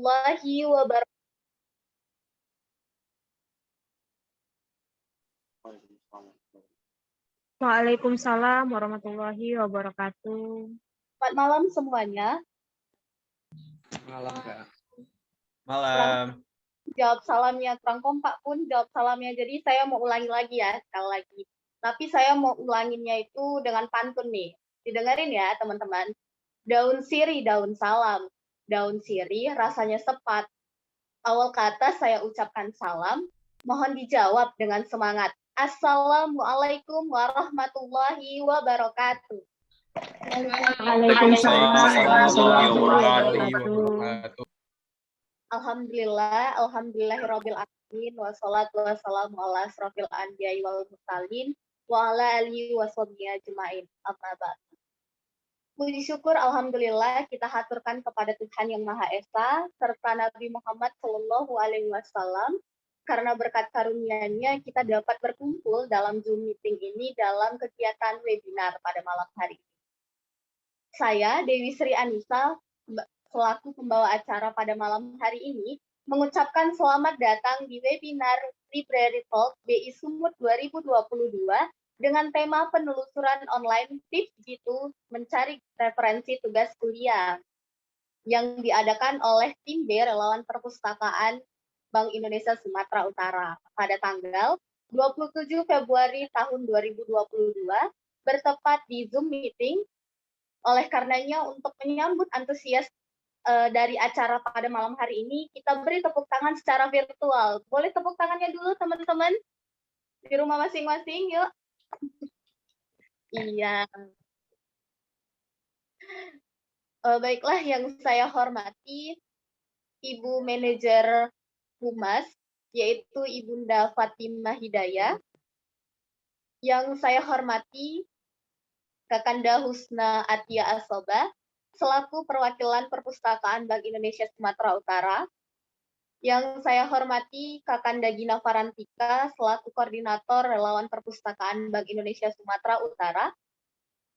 warahmatullahi wabarakatuh. Waalaikumsalam warahmatullahi wabarakatuh. Selamat malam semuanya. Malam, Kak. Malam. Jawab salamnya kurang kompak pun jawab salamnya. Jadi saya mau ulangi lagi ya, sekali lagi. Tapi saya mau ulanginnya itu dengan pantun nih. Didengarin ya teman-teman. Daun siri, daun salam. Daun siri rasanya sepat. Awal kata saya ucapkan salam. Mohon dijawab dengan semangat. Assalamualaikum warahmatullahi wabarakatuh. Waalaikumsalam warahmatullahi wabarakatuh. Alhamdulillah, alhamdulillahirabbil alamin wassalatu wassalamu ala asrofil anbiya'i wal mursalin wa ala alihi washabbihi ajmain. Amma ba'd. Puji syukur alhamdulillah kita haturkan kepada Tuhan Yang Maha Esa serta Nabi Muhammad Shallallahu alaihi wasallam karena berkat karunia-Nya kita dapat berkumpul dalam Zoom meeting ini dalam kegiatan webinar pada malam hari ini. Saya Dewi Sri Anissa selaku pembawa acara pada malam hari ini, mengucapkan selamat datang di webinar Library Talk BI Sumut 2022 dengan tema penelusuran online tips Jitu mencari referensi tugas kuliah yang diadakan oleh tim B Relawan Perpustakaan Bank Indonesia Sumatera Utara pada tanggal 27 Februari tahun 2022 bertepat di Zoom meeting. Oleh karenanya untuk menyambut antusias dari acara pada malam hari ini, kita beri tepuk tangan secara virtual. Boleh tepuk tangannya dulu teman-teman? Di rumah masing-masing, yuk. Iya. Baiklah, yang saya hormati, Ibu Manajer Humas, yaitu Ibunda Fatimah Hidayah. Yang saya hormati, Kakanda Husna Atia Asoba, selaku perwakilan Perpustakaan Bank Indonesia Sumatera Utara. Yang saya hormati Kakanda Gina Farantika, selaku koordinator Relawan Perpustakaan Bank Indonesia Sumatera Utara.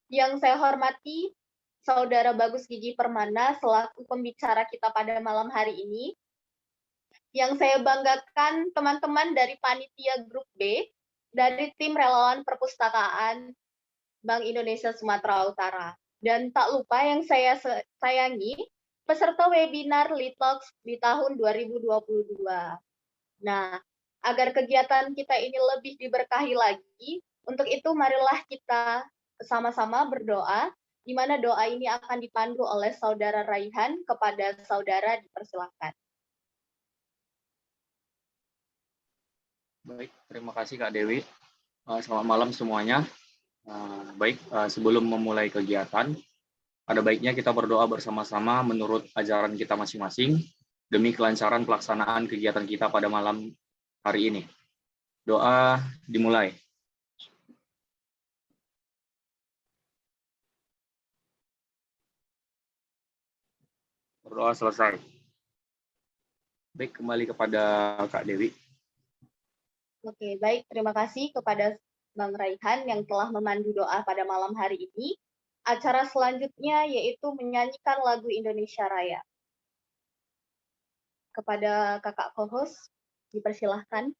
Yang saya hormati Saudara Bagus Gigi Permana, selaku pembicara kita pada malam hari ini. Yang saya banggakan teman-teman dari Panitia Grup B, dari tim Relawan Perpustakaan Bank Indonesia Sumatera Utara. Dan tak lupa yang saya sayangi, peserta webinar Litalks di tahun 2022. Nah, agar kegiatan kita ini lebih diberkahi lagi, untuk itu marilah kita sama-sama berdoa, di mana doa ini akan dipandu oleh Saudara Raihan kepada saudara, dipersilahkan. Baik, terima kasih Kak Dewi. Selamat malam semuanya. Baik, sebelum memulai kegiatan, ada baiknya kita berdoa bersama-sama menurut ajaran kita masing-masing demi kelancaran pelaksanaan kegiatan kita pada malam hari ini. Doa dimulai. Berdoa selesai. Baik, kembali kepada Kak Dewi. Oke, baik. Terima kasih kepada Bang Raihan yang telah memandu doa pada malam hari ini. Acara selanjutnya yaitu menyanyikan lagu Indonesia Raya. Kepada kakak co-host, dipersilahkan.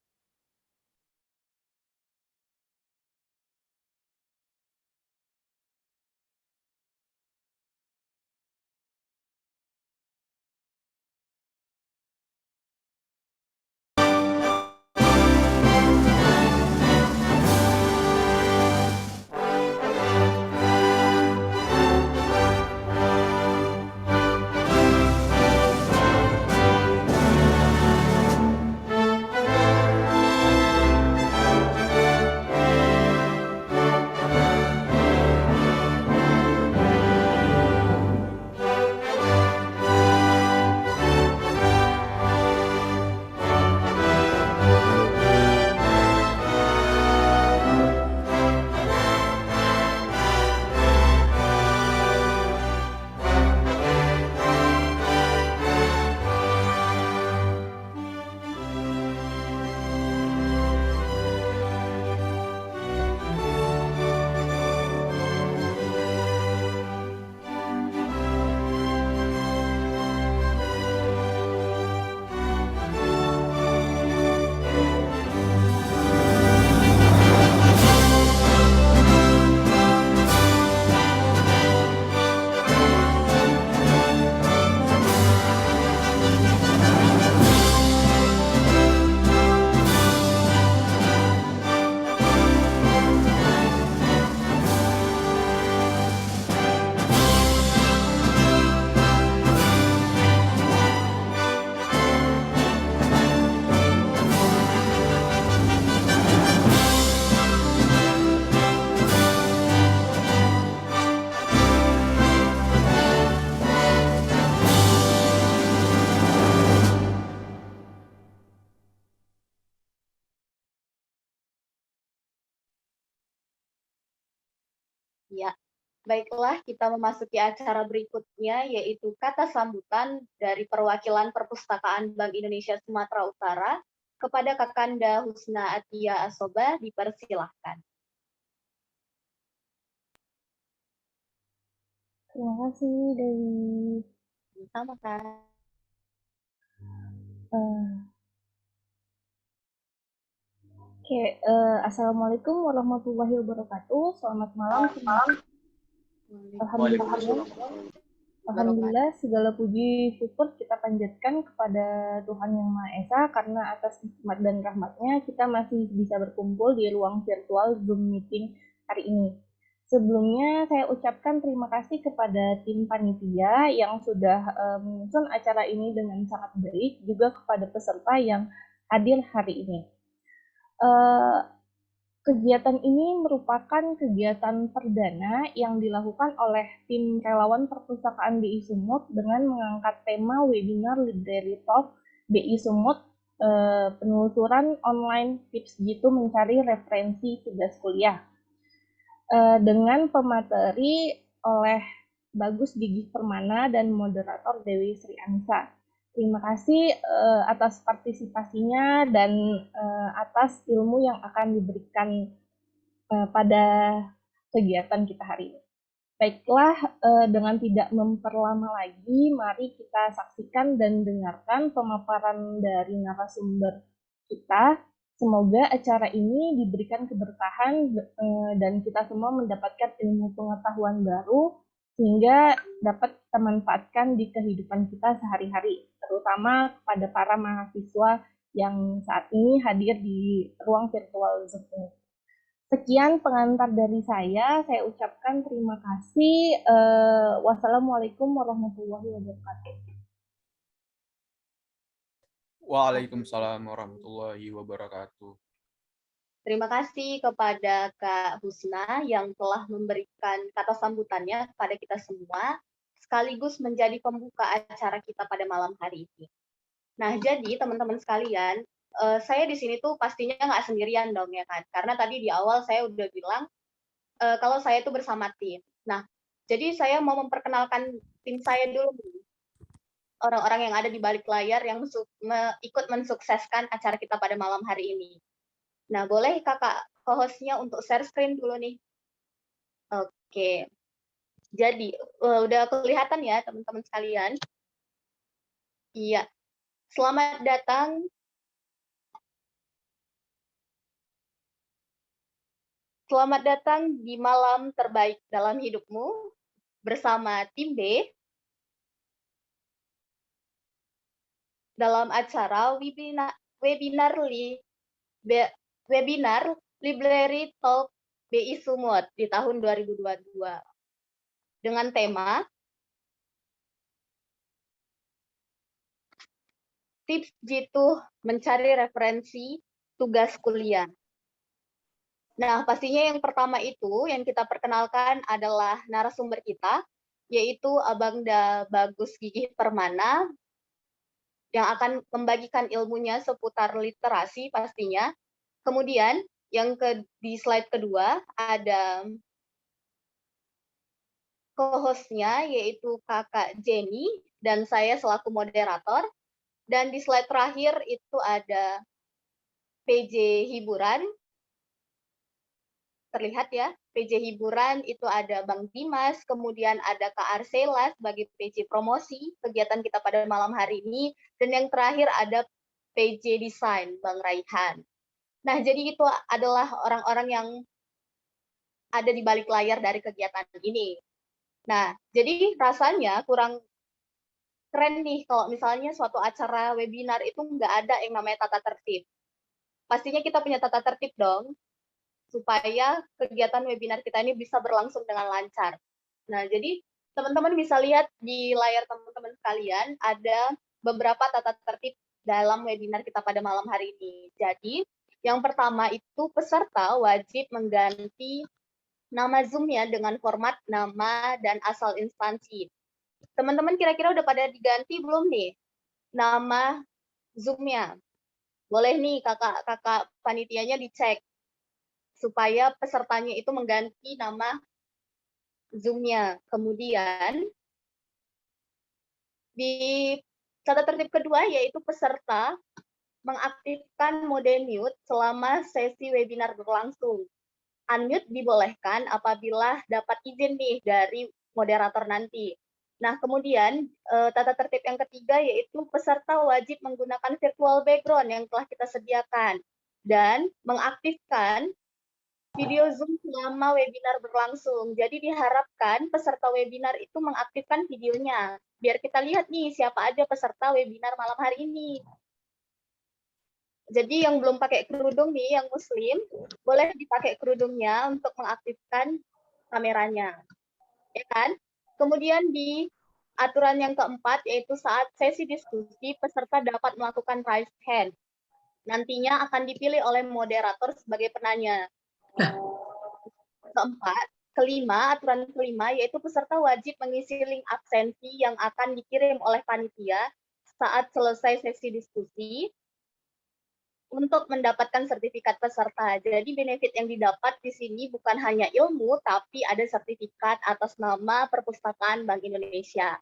Ya, baiklah kita memasuki acara berikutnya yaitu kata sambutan dari perwakilan Perpustakaan Bank Indonesia Sumatera Utara kepada Kakanda Husna Atia Asoba dipersilahkan. Terima kasih Dewi. Sama Kak. Assalamualaikum warahmatullahi wabarakatuh. Selamat malam semuanya. Alhamdulillah segala puji syukur kita panjatkan kepada Tuhan Yang Maha Esa karena atas nikmat dan rahmatnya kita masih bisa berkumpul di ruang virtual Zoom meeting hari ini. Sebelumnya saya ucapkan terima kasih kepada tim panitia yang sudah menyusun acara ini dengan sangat baik, juga kepada peserta yang hadir hari ini. Kegiatan ini merupakan kegiatan perdana yang dilakukan oleh tim relawan Perpustakaan BI Sumut dengan mengangkat tema webinar Library Talk BI Sumut, penelusuran online tips jitu mencari referensi tugas kuliah, dengan pemateri oleh Bagus Gigih Permana dan moderator Dewi Sri Anissa. Terima kasih atas partisipasinya dan atas ilmu yang akan diberikan pada kegiatan kita hari ini. Baiklah, dengan tidak memperlama lagi, mari kita saksikan dan dengarkan pemaparan dari narasumber kita. Semoga acara ini diberikan keberkahan dan kita semua mendapatkan ilmu pengetahuan baru sehingga dapat kita manfaatkan di kehidupan kita sehari-hari, terutama kepada para mahasiswa yang saat ini hadir di ruang virtual Zoom. Sekian pengantar dari saya ucapkan terima kasih. Wassalamualaikum warahmatullahi wabarakatuh. Waalaikumsalam warahmatullahi wabarakatuh. Terima kasih kepada Kak Husna yang telah memberikan kata sambutannya kepada kita semua, sekaligus menjadi pembuka acara kita pada malam hari ini. Nah, jadi teman-teman sekalian, saya di sini tuh pastinya nggak sendirian dong ya kan, karena tadi di awal saya udah bilang kalau saya tuh bersama tim. Nah, jadi saya mau memperkenalkan tim saya dulu, orang-orang yang ada di balik layar yang ikut mensukseskan acara kita pada malam hari ini. Nah, boleh kakak co-hostnya untuk share screen dulu nih. Oke. Jadi, udah kelihatan ya teman-teman sekalian? Iya. Selamat datang di malam terbaik dalam hidupmu bersama tim B dalam acara webinar Library Talk BI Sumut di tahun 2022 dengan tema tips jitu mencari referensi tugas kuliah. Nah, pastinya yang pertama itu yang kita perkenalkan adalah narasumber kita, yaitu Abangda Bagus Gigih Permana, yang akan membagikan ilmunya seputar literasi pastinya. Kemudian di slide kedua ada co-hostnya yaitu Kakak Jenny dan saya selaku moderator. Dan di slide terakhir itu ada PJ Hiburan. Terlihat ya, PJ Hiburan itu ada Bang Dimas, kemudian ada Kak Arsela sebagai PJ Promosi kegiatan kita pada malam hari ini, dan yang terakhir ada PJ Desain, Bang Raihan. Nah, jadi itu adalah orang-orang yang ada di balik layar dari kegiatan ini. Nah, jadi rasanya kurang keren nih kalau misalnya suatu acara webinar itu nggak ada yang namanya tata tertib. Pastinya kita punya tata tertib dong, supaya kegiatan webinar kita ini bisa berlangsung dengan lancar. Nah, jadi teman-teman bisa lihat di layar teman-teman sekalian, ada beberapa tata tertib dalam webinar kita pada malam hari ini. Jadi, yang pertama itu peserta wajib mengganti nama Zoom-nya dengan format nama dan asal instansi. Teman-teman kira-kira udah pada diganti belum nih nama Zoom-nya? Boleh nih kakak panitianya dicek supaya pesertanya itu mengganti nama Zoom-nya. Kemudian di tata tertib kedua yaitu peserta mengaktifkan mode mute selama sesi webinar berlangsung. Unmute dibolehkan apabila dapat izin nih dari moderator nanti. Nah, kemudian tata tertib yang ketiga yaitu peserta wajib menggunakan virtual background yang telah kita sediakan dan mengaktifkan video Zoom selama webinar berlangsung. Jadi diharapkan peserta webinar itu mengaktifkan videonya. Biar kita lihat nih siapa aja peserta webinar malam hari ini. Jadi yang belum pakai kerudung nih, yang muslim, boleh dipakai kerudungnya untuk mengaktifkan kameranya. Ya kan? Kemudian di aturan yang keempat, yaitu saat sesi diskusi, peserta dapat melakukan raise hand. Nantinya akan dipilih oleh moderator sebagai penanya. Aturan kelima, yaitu peserta wajib mengisi link absensi yang akan dikirim oleh panitia saat selesai sesi diskusi untuk mendapatkan sertifikat peserta. Jadi benefit yang didapat di sini bukan hanya ilmu, tapi ada sertifikat atas nama Perpustakaan Bank Indonesia.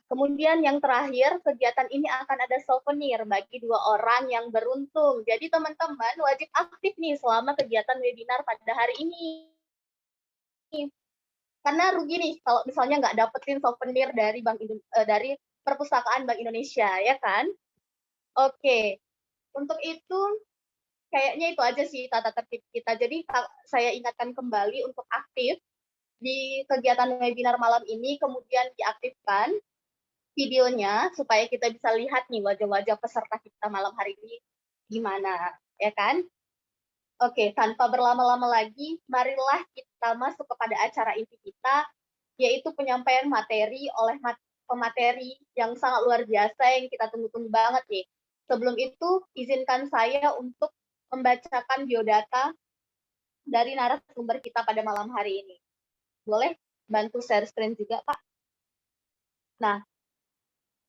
Kemudian yang terakhir, kegiatan ini akan ada souvenir bagi 2 orang yang beruntung. Jadi teman-teman wajib aktif nih selama kegiatan webinar pada hari ini. Karena rugi nih kalau misalnya nggak dapetin souvenir dari dari Perpustakaan Bank Indonesia, ya kan? Oke, untuk itu kayaknya itu aja sih tata tertib kita. Jadi saya ingatkan kembali untuk aktif di kegiatan webinar malam ini, kemudian diaktifkan videonya supaya kita bisa lihat nih wajah-wajah peserta kita malam hari ini gimana, ya kan? Oke, tanpa berlama-lama lagi, marilah kita masuk kepada acara inti kita, yaitu penyampaian materi oleh pemateri yang sangat luar biasa yang kita tunggu-tunggu banget nih. Sebelum itu, izinkan saya untuk membacakan biodata dari narasumber kita pada malam hari ini. Boleh bantu share screen juga, Pak? Nah,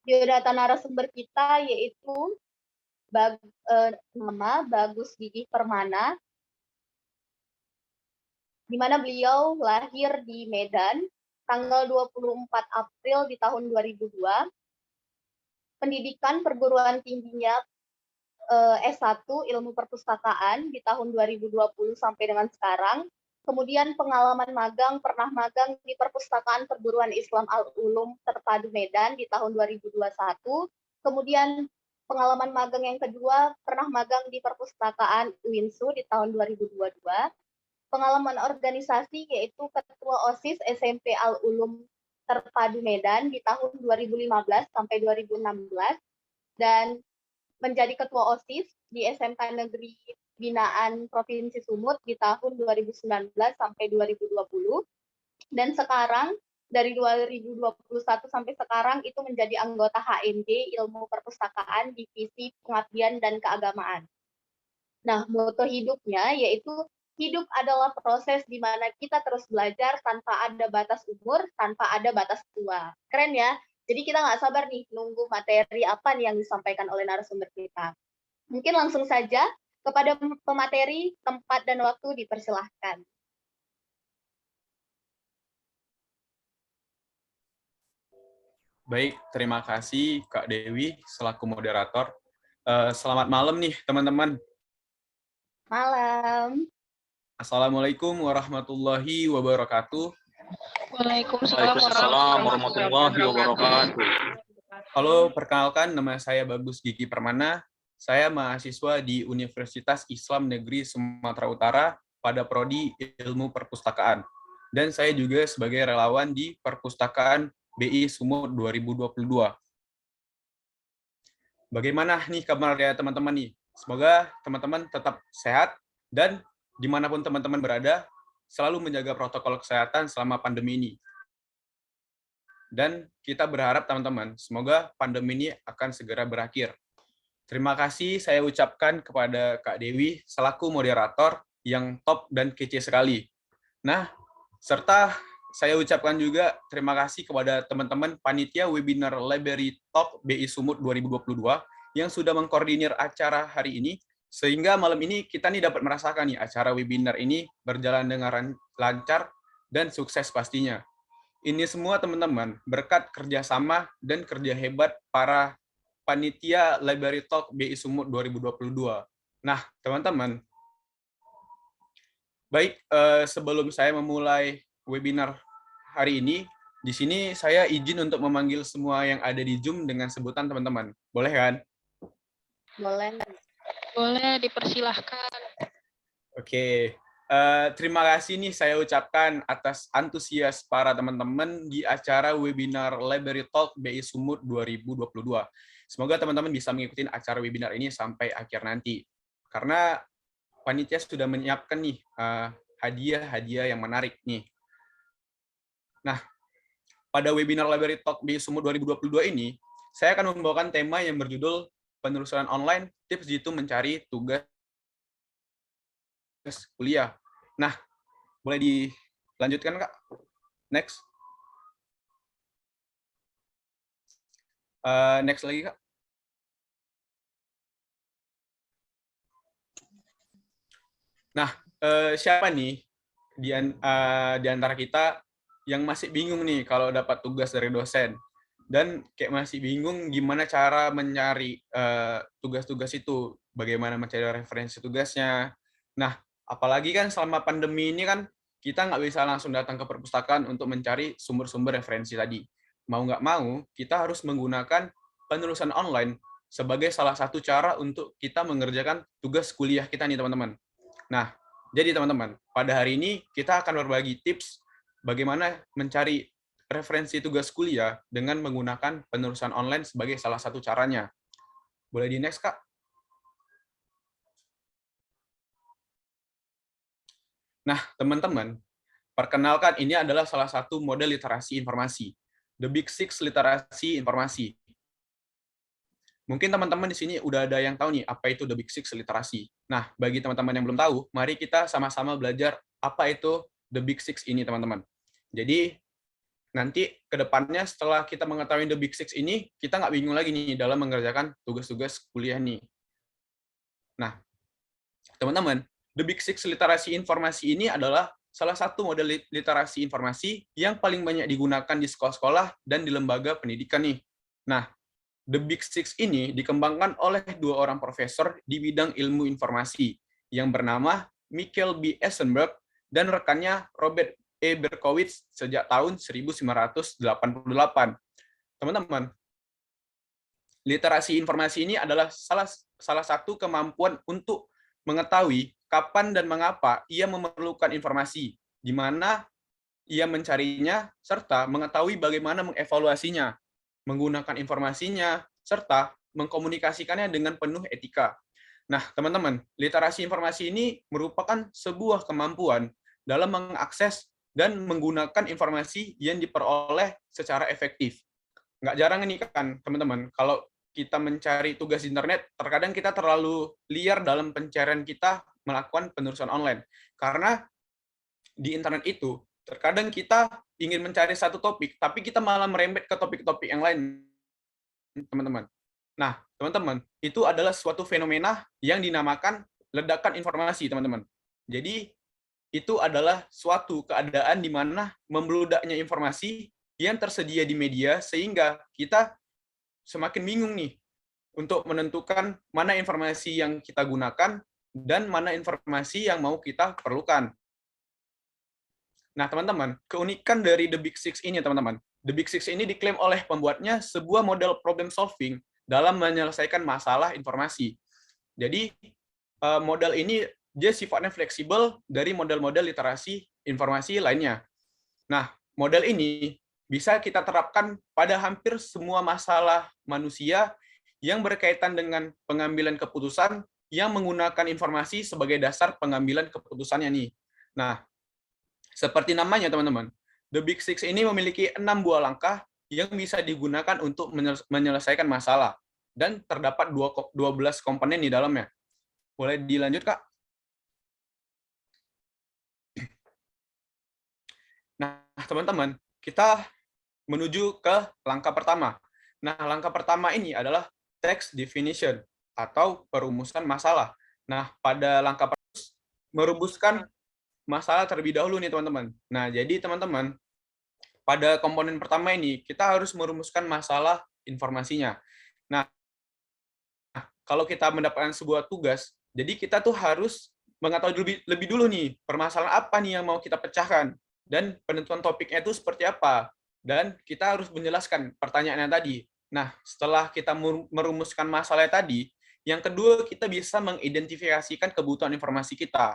biodata narasumber kita yaitu nama Bagus Gigi Permana, di mana beliau lahir di Medan tanggal 24 April di tahun 2002. Pendidikan perguruan tingginya S1 Ilmu Perpustakaan di tahun 2020 sampai dengan sekarang. Kemudian pengalaman magang, pernah magang di Perpustakaan Perguruan Islam Al-Ulum Terpadu Medan di tahun 2021. Kemudian pengalaman magang yang kedua, pernah magang di Perpustakaan UINSU di tahun 2022. Pengalaman organisasi yaitu Ketua OSIS SMP Al-Ulum Terpadu Medan di tahun 2015 sampai 2016 dan menjadi Ketua OSIS di SMK Negeri Binaan Provinsi Sumut di tahun 2019 sampai 2020 dan sekarang dari 2021 sampai sekarang itu menjadi anggota HMD Ilmu Perpustakaan Divisi Pengabdian dan Keagamaan. Nah, moto hidupnya yaitu hidup adalah proses di mana kita terus belajar tanpa ada batas umur, tanpa ada batas tua. Keren ya? Jadi kita nggak sabar nih nunggu materi apa nih yang disampaikan oleh narasumber kita. Mungkin langsung saja kepada pemateri, tempat dan waktu dipersilahkan. Baik, terima kasih Kak Dewi selaku moderator. Selamat malam nih teman-teman. Malam. Assalamualaikum warahmatullahi wabarakatuh. Waalaikumsalam warahmatullahi wabarakatuh. Halo, perkenalkan nama saya Bagus Gigi Permana. Saya mahasiswa di Universitas Islam Negeri Sumatera Utara pada Prodi Ilmu Perpustakaan. Dan saya juga sebagai relawan di Perpustakaan BI Sumut 2022. Bagaimana nih kabar ya teman-teman nih? Semoga teman-teman tetap sehat dan dimanapun teman-teman berada, selalu menjaga protokol kesehatan selama pandemi ini. Dan kita berharap teman-teman, semoga pandemi ini akan segera berakhir. Terima kasih saya ucapkan kepada Kak Dewi selaku moderator yang top dan kece sekali. Nah, serta saya ucapkan juga terima kasih kepada teman-teman panitia webinar Library Talk BI Sumut 2022 yang sudah mengkoordinir acara hari ini, sehingga malam ini kita nih dapat merasakan nih acara webinar ini berjalan dengan lancar dan sukses pastinya. ini semua teman-teman berkat kerjasama dan kerja hebat para panitia Library Talk BI Sumut 2022. Nah, teman-teman, baik, sebelum saya memulai webinar hari ini, di sini saya izin untuk memanggil semua yang ada di Zoom dengan sebutan teman-teman. Boleh kan? Boleh. Boleh, dipersilahkan. Oke. Terima kasih nih saya ucapkan atas antusias para teman-teman di acara webinar Library Talk BI Sumut 2022. Semoga teman-teman bisa mengikuti acara webinar ini sampai akhir nanti. Karena panitia sudah menyiapkan nih hadiah-hadiah yang menarik nih. Nah, pada webinar Library Talk BI Sumut 2022 ini, saya akan membawakan tema yang berjudul Penelusuran Online, Tips Jitu Mencari Tugas Kuliah. Nah, boleh dilanjutkan, Kak? Next. Next lagi, Kak. Nah, siapa nih di antara kita yang masih bingung nih kalau dapat tugas dari dosen? Dan kayak masih bingung gimana cara mencari tugas-tugas itu, bagaimana mencari referensi tugasnya. Nah, apalagi kan selama pandemi ini kan kita nggak bisa langsung datang ke perpustakaan untuk mencari sumber-sumber referensi tadi. Mau nggak mau, kita harus menggunakan penelusuran online sebagai salah satu cara untuk kita mengerjakan tugas kuliah kita nih, teman-teman. Nah, jadi teman-teman, pada hari ini kita akan berbagi tips bagaimana mencari referensi tugas kuliah dengan menggunakan penelusuran online sebagai salah satu caranya. Boleh di next, Kak? Nah, teman-teman, perkenalkan ini adalah salah satu model literasi informasi, The Big Six literasi informasi. Mungkin teman-teman di sini udah ada yang tahu nih apa itu The Big Six literasi. Nah, bagi teman-teman yang belum tahu, mari kita sama-sama belajar apa itu The Big Six ini, teman-teman. Jadi, nanti ke depannya setelah kita mengetahui The Big Six ini, kita nggak bingung lagi nih dalam mengerjakan tugas-tugas kuliah nih. Nah, teman-teman, The Big Six literasi informasi ini adalah salah satu model literasi informasi yang paling banyak digunakan di sekolah-sekolah dan di lembaga pendidikan nih. Nah, The Big Six ini dikembangkan oleh dua orang profesor di bidang ilmu informasi yang bernama Michael B. Eisenberg dan rekannya Robert E. Berkowitz sejak tahun 1988. Teman-teman, literasi informasi ini adalah salah satu kemampuan untuk mengetahui kapan dan mengapa ia memerlukan informasi, di mana ia mencarinya, serta mengetahui bagaimana mengevaluasinya, menggunakan informasinya, serta mengkomunikasikannya dengan penuh etika. Nah, teman-teman, literasi informasi ini merupakan sebuah kemampuan dalam mengakses dan menggunakan informasi yang diperoleh secara efektif. Nggak jarang ini kan, teman-teman, kalau kita mencari tugas di internet, terkadang kita terlalu liar dalam pencarian kita melakukan penelusuran online. Karena di internet itu, terkadang kita ingin mencari satu topik, tapi kita malah merembet ke topik-topik yang lain, teman-teman. Nah, teman-teman, itu adalah suatu fenomena yang dinamakan ledakan informasi, teman-teman. Jadi, itu adalah suatu keadaan di mana membludaknya informasi yang tersedia di media, sehingga kita semakin bingung nih untuk menentukan mana informasi yang kita gunakan dan mana informasi yang mau kita perlukan. Nah, teman-teman, keunikan dari The Big Six ini, teman-teman, The Big Six ini diklaim oleh pembuatnya sebuah model problem solving dalam menyelesaikan masalah informasi. Jadi, model ini dia sifatnya fleksibel dari model-model literasi informasi lainnya. Nah, model ini bisa kita terapkan pada hampir semua masalah manusia yang berkaitan dengan pengambilan keputusan yang menggunakan informasi sebagai dasar pengambilan keputusannya nih. Nah, seperti namanya teman-teman, The Big Six ini memiliki 6 buah langkah yang bisa digunakan untuk menyelesaikan masalah. Dan terdapat 12 komponen di dalamnya. Boleh dilanjut, Kak? Nah, teman-teman, kita menuju ke langkah pertama. Nah, langkah pertama ini adalah text definition atau perumusan masalah. Nah, pada langkah pertama, merumuskan masalah terlebih dahulu nih, teman-teman. Nah, jadi teman-teman, pada komponen pertama ini, kita harus merumuskan masalah informasinya. Nah, kalau kita mendapatkan sebuah tugas, jadi kita tuh harus mengetahui lebih dulu nih, permasalahan apa nih yang mau kita pecahkan, dan penentuan topiknya itu seperti apa. Dan kita harus menjelaskan pertanyaannya tadi. Nah, setelah kita merumuskan masalahnya tadi, yang kedua kita bisa mengidentifikasikan kebutuhan informasi kita.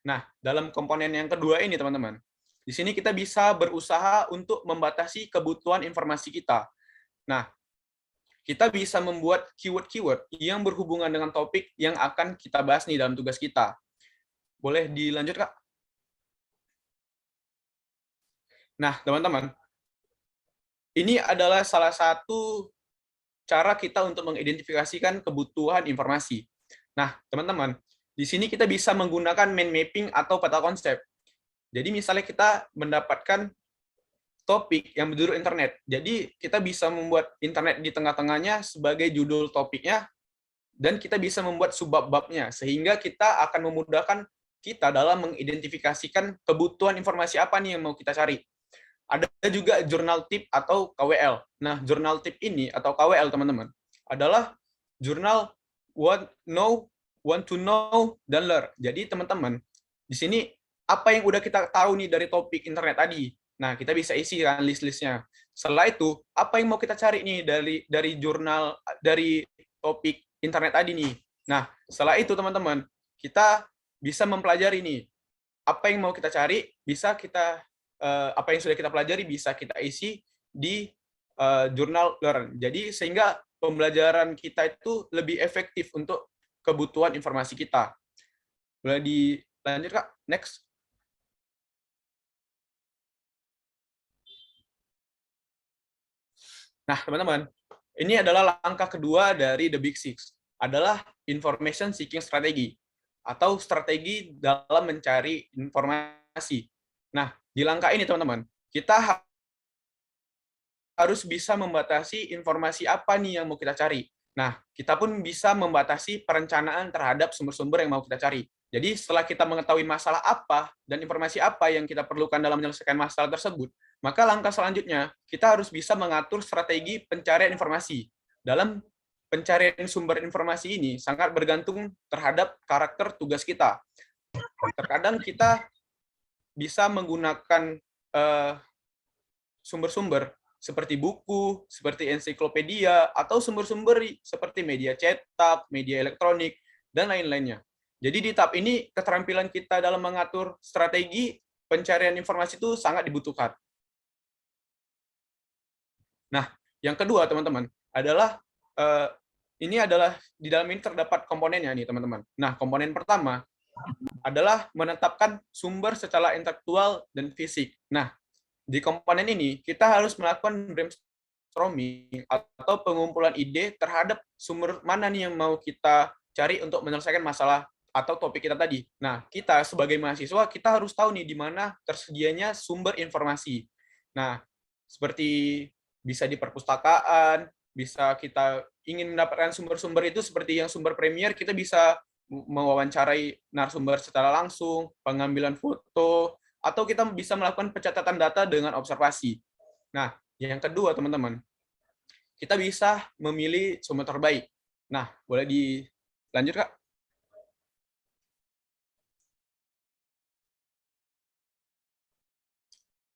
Nah, dalam komponen yang kedua ini, teman-teman, di sini kita bisa berusaha untuk membatasi kebutuhan informasi kita. Nah, kita bisa membuat keyword-keyword yang berhubungan dengan topik yang akan kita bahas nih dalam tugas kita. Boleh dilanjut, Kak? Nah, teman-teman, ini adalah salah satu cara kita untuk mengidentifikasikan kebutuhan informasi. Nah, teman-teman, di sini kita bisa menggunakan mind mapping atau peta konsep. Jadi misalnya kita mendapatkan topik yang berjudul internet. Jadi kita bisa membuat internet di tengah-tengahnya sebagai judul topiknya, dan kita bisa membuat subbab-babnya, sehingga kita akan memudahkan kita dalam mengidentifikasikan kebutuhan informasi apa nih yang mau kita cari. Ada juga jurnal tip atau KWL. Nah, jurnal tip ini atau KWL, teman-teman, adalah jurnal want to know, dan learn. Jadi, teman-teman, di sini apa yang udah kita tahu nih dari topik internet tadi. Nah, kita bisa isi kan list-listnya. Setelah itu, apa yang mau kita cari nih dari jurnal, dari topik internet tadi nih. Nah, setelah itu, teman-teman, kita bisa mempelajari nih apa yang mau kita cari, bisa kita apa yang sudah kita pelajari bisa kita isi di jurnal learn. Jadi sehingga pembelajaran kita itu lebih efektif untuk kebutuhan informasi kita. Boleh dilanjut, Kak? Next. Nah, teman-teman, ini adalah langkah kedua dari The Big Six, adalah information seeking strategy, atau strategi dalam mencari informasi. Nah, di langkah ini, teman-teman, kita harus bisa membatasi informasi apa nih yang mau kita cari. Nah, kita pun bisa membatasi perencanaan terhadap sumber-sumber yang mau kita cari. Jadi, setelah kita mengetahui masalah apa dan informasi apa yang kita perlukan dalam menyelesaikan masalah tersebut, maka langkah selanjutnya, kita harus bisa mengatur strategi pencarian informasi. Dalam pencarian sumber informasi ini sangat bergantung terhadap karakter tugas kita. Terkadang kita bisa menggunakan sumber-sumber seperti buku, seperti ensiklopedia, atau sumber-sumber seperti media cetak, media elektronik, dan lain-lainnya. Jadi di tahap ini, keterampilan kita dalam mengatur strategi pencarian informasi itu sangat dibutuhkan. Nah, yang kedua, teman-teman, adalah ini adalah di dalam ini terdapat komponennya nih, teman-teman. Nah, komponen pertama adalah menetapkan sumber secara intelektual dan fisik. Nah, di komponen ini kita harus melakukan brainstorming atau pengumpulan ide terhadap sumber mana nih yang mau kita cari untuk menyelesaikan masalah atau topik kita tadi. Nah, kita sebagai mahasiswa kita harus tahu nih di mana tersedianya sumber informasi. Nah, seperti bisa di perpustakaan, bisa kita ingin mendapatkan sumber-sumber itu seperti yang sumber Premiere, kita bisa mewawancarai narasumber secara langsung, pengambilan foto, atau kita bisa melakukan pencatatan data dengan observasi. Nah, yang kedua, teman-teman, kita bisa memilih sumber terbaik. Nah, boleh dilanjut, Kak?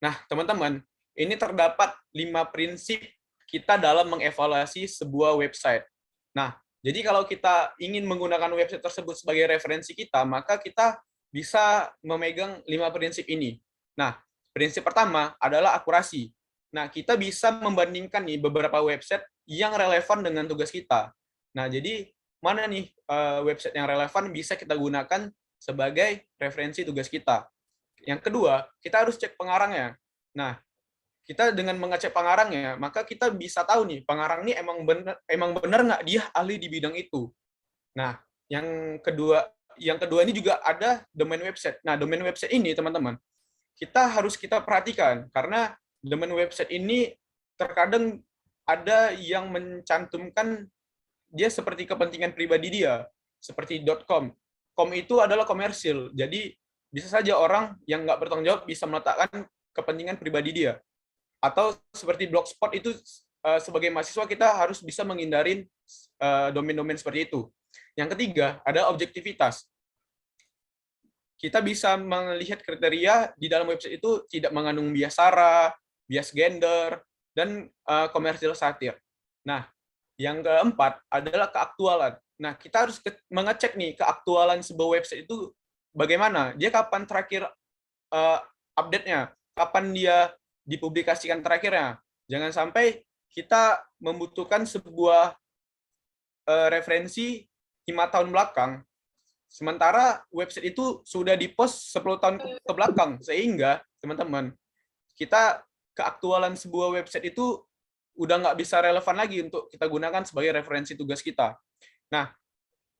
Nah, teman-teman, ini terdapat 5 prinsip kita dalam mengevaluasi sebuah website. Nah, jadi kalau kita ingin menggunakan website tersebut sebagai referensi kita, maka kita bisa memegang 5 prinsip ini. Nah, prinsip pertama adalah akurasi. Nah, kita bisa membandingkan nih beberapa website yang relevan dengan tugas kita. Nah, jadi mana nih website yang relevan bisa kita gunakan sebagai referensi tugas kita. Yang kedua, kita harus cek pengarangnya. Nah, kita dengan mengecek pengarangnya, maka kita bisa tahu nih, pengarang ini emang benar nggak dia ahli di bidang itu. Nah, yang kedua ini juga ada domain website. Nah, domain website ini, teman-teman, kita perhatikan, karena domain website ini terkadang ada yang mencantumkan dia seperti kepentingan pribadi dia, seperti .com. Com itu adalah komersil, jadi bisa saja orang yang nggak bertanggung jawab bisa meletakkan kepentingan pribadi dia. atau seperti Blogspot itu sebagai mahasiswa kita harus bisa menghindarin domain-domain seperti itu. Yang ketiga, ada objektivitas. Kita bisa melihat kriteria di dalam website itu tidak mengandung bias sara, bias gender, dan komersial satir. Nah, yang keempat adalah keaktualan. Nah, kita harus mengecek nih keaktualan sebuah website itu bagaimana. Dia kapan terakhir update-nya, kapan dia dipublikasikan terakhirnya. Jangan sampai kita membutuhkan sebuah referensi 5 tahun belakang, sementara website itu sudah di-post 10 tahun ke belakang, sehingga teman-teman, kita keaktualan sebuah website itu udah nggak bisa relevan lagi untuk kita gunakan sebagai referensi tugas kita. Nah,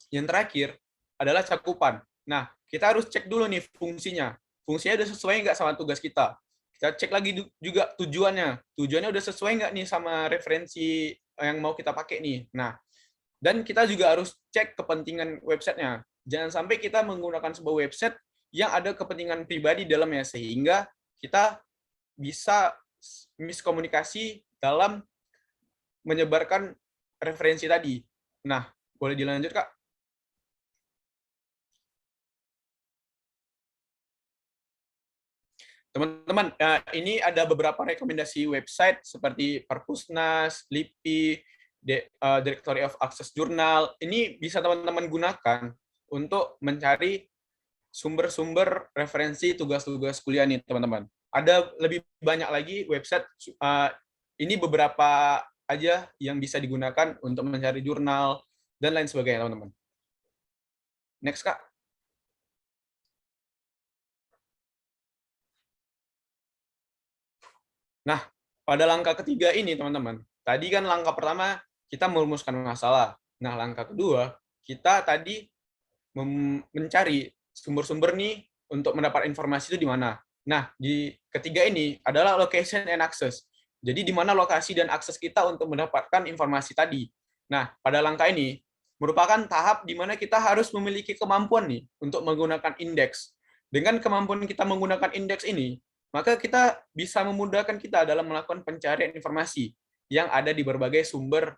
yang terakhir adalah cakupan. Nah, kita harus cek dulu nih fungsinya. Fungsinya udah sesuai nggak sama tugas kita. Kita cek lagi juga tujuannya. Tujuannya udah sesuai nggak nih sama referensi yang mau kita pakai nih. Nah, dan kita juga harus cek kepentingan websitenya. Jangan sampai kita menggunakan sebuah website yang ada kepentingan pribadi dalamnya, sehingga kita bisa miskomunikasi dalam menyebarkan referensi tadi. Nah, boleh dilanjut, Kak? Teman-teman, ini ada beberapa rekomendasi website seperti Perpusnas, LIPI, Directory of Access Journal. Ini bisa teman-teman gunakan untuk mencari sumber-sumber referensi tugas-tugas kuliah nih, teman-teman. Ada lebih banyak lagi website, ini beberapa aja yang bisa digunakan untuk mencari jurnal, dan lain sebagainya, teman-teman. Next, Kak. Nah, pada langkah ketiga ini, teman-teman, tadi kan langkah pertama kita merumuskan masalah. Nah, langkah kedua, kita tadi mencari sumber-sumber nih untuk mendapat informasi itu di mana. Nah, di ketiga ini adalah location and access. Jadi, di mana lokasi dan akses kita untuk mendapatkan informasi tadi. Nah, pada langkah ini, merupakan tahap di mana kita harus memiliki kemampuan nih untuk menggunakan indeks. Dengan kemampuan kita menggunakan indeks ini, maka kita bisa memudahkan kita dalam melakukan pencarian informasi yang ada di berbagai sumber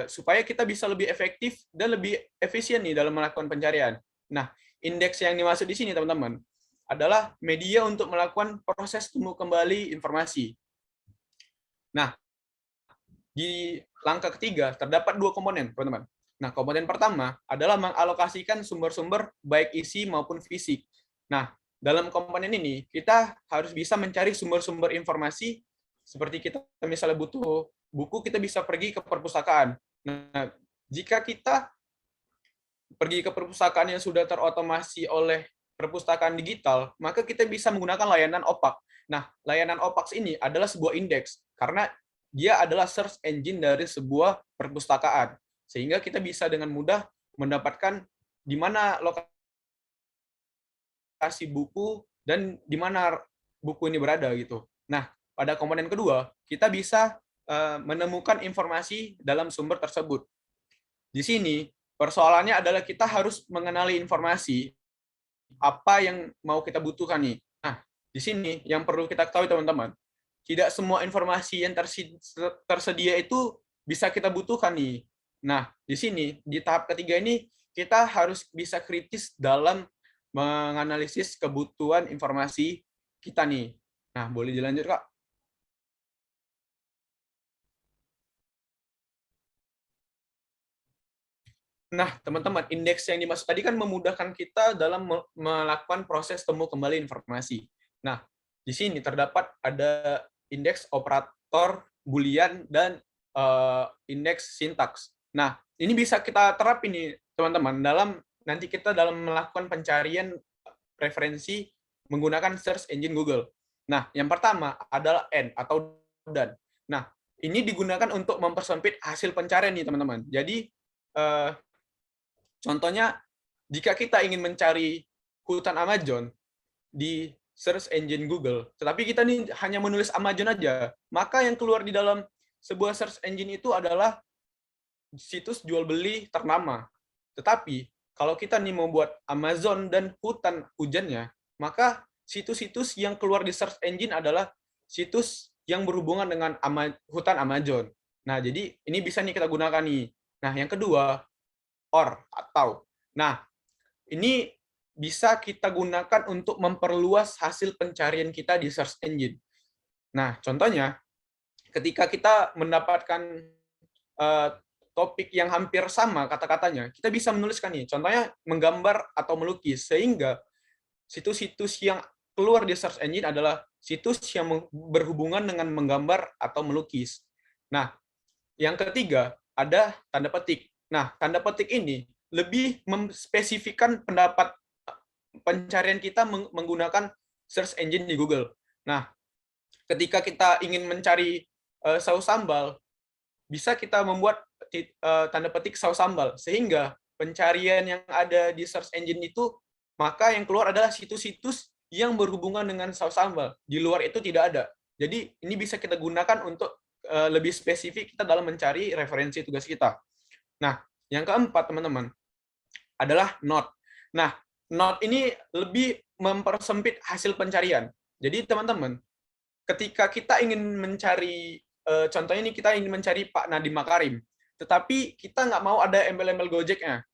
supaya kita bisa lebih efektif dan lebih efisien nih dalam melakukan pencarian. Nah, indeks yang dimaksud di sini, teman-teman, adalah media untuk melakukan proses temu kembali informasi. Nah, di langkah ketiga terdapat dua komponen, teman-teman. Nah, komponen pertama adalah mengalokasikan sumber-sumber baik isi maupun fisik. Nah, dalam komponen ini, kita harus bisa mencari sumber-sumber informasi, seperti kita misalnya butuh buku, kita bisa pergi ke perpustakaan. Nah, jika kita pergi ke perpustakaan yang sudah terotomasi oleh perpustakaan digital, maka kita bisa menggunakan layanan OPAC. Nah, layanan OPAC ini adalah sebuah indeks, karena dia adalah search engine dari sebuah perpustakaan. Sehingga kita bisa dengan mudah mendapatkan di mana lokasi buku dan di mana buku ini berada gitu. Nah, pada komponen kedua, kita bisa menemukan informasi dalam sumber tersebut. Di sini, persoalannya adalah kita harus mengenali informasi apa yang mau kita butuhkan nih. Nah, di sini yang perlu kita ketahui, teman-teman, tidak semua informasi yang tersedia itu bisa kita butuhkan nih. Nah, di sini, di tahap ketiga ini, kita harus bisa kritis dalam menganalisis kebutuhan informasi kita nih. Nah, boleh dilanjut, Kak? Nah, teman-teman, indeks yang dimaksud tadi kan memudahkan kita dalam melakukan proses temu kembali informasi. Nah, di sini terdapat ada indeks operator Boolean dan indeks sintaks. Nah, ini bisa kita terapin nih, teman-teman, nanti kita dalam melakukan pencarian referensi menggunakan search engine Google. Nah, yang pertama adalah and atau dan. Nah, ini digunakan untuk mempersempit hasil pencarian nih, teman-teman. Jadi, contohnya, jika kita ingin mencari hutan Amazon di search engine Google, tetapi kita nih hanya menulis Amazon aja, maka yang keluar di dalam sebuah search engine itu adalah situs jual beli ternama. Tetapi kalau kita nih mau buat Amazon dan hutan hujannya, maka situs-situs yang keluar di search engine adalah situs yang berhubungan dengan hutan Amazon. Nah, jadi ini bisa nih kita gunakan nih. Nah, yang kedua, atau. Nah, ini bisa kita gunakan untuk memperluas hasil pencarian kita di search engine. Nah, contohnya, ketika kita mendapatkan topik yang hampir sama kata-katanya, kita bisa menuliskan nih, contohnya menggambar atau melukis, sehingga situs-situs yang keluar di search engine adalah situs yang berhubungan dengan menggambar atau melukis. Nah, yang ketiga ada tanda petik. Nah, tanda petik ini lebih memspesifikkan pendapat pencarian kita menggunakan search engine di Google. Nah, ketika kita ingin mencari saus sambal, bisa kita membuat tanda petik saus sambal, sehingga pencarian yang ada di search engine itu, maka yang keluar adalah situs-situs yang berhubungan dengan saus sambal. Di luar itu tidak ada. Jadi ini bisa kita gunakan untuk lebih spesifik kita dalam mencari referensi tugas kita. Nah, yang keempat, teman-teman, adalah note. Nah, note ini lebih mempersempit hasil pencarian. Jadi, teman-teman, ketika kita ingin mencari, contohnya ini kita ingin mencari Pak Nadiem Makarim, tetapi kita nggak mau ada embel-embel Gojeknya.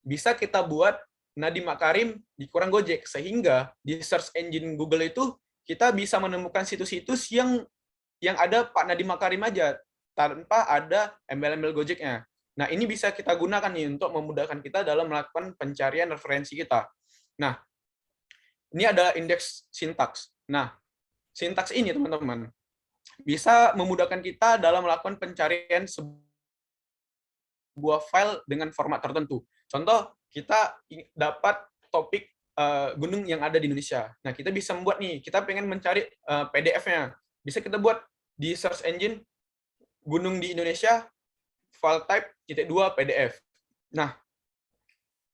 Bisa kita buat Nadiem Makarim dikurang Gojek, sehingga di search engine Google itu kita bisa menemukan situs-situs yang ada Pak Nadiem Makarim aja, tanpa ada embel-embel Gojeknya. Nah, ini bisa kita gunakan nih untuk memudahkan kita dalam melakukan pencarian referensi kita. Nah, ini ada indeks sintaks. Nah, sintaks ini, teman-teman, bisa memudahkan kita dalam melakukan pencarian sebuah file dengan format tertentu. Contoh, kita dapat topik gunung yang ada di Indonesia. Nah, kita bisa membuat nih, kita pengen mencari PDF-nya. Bisa kita buat di search engine gunung di Indonesia, file type -2 PDF. Nah,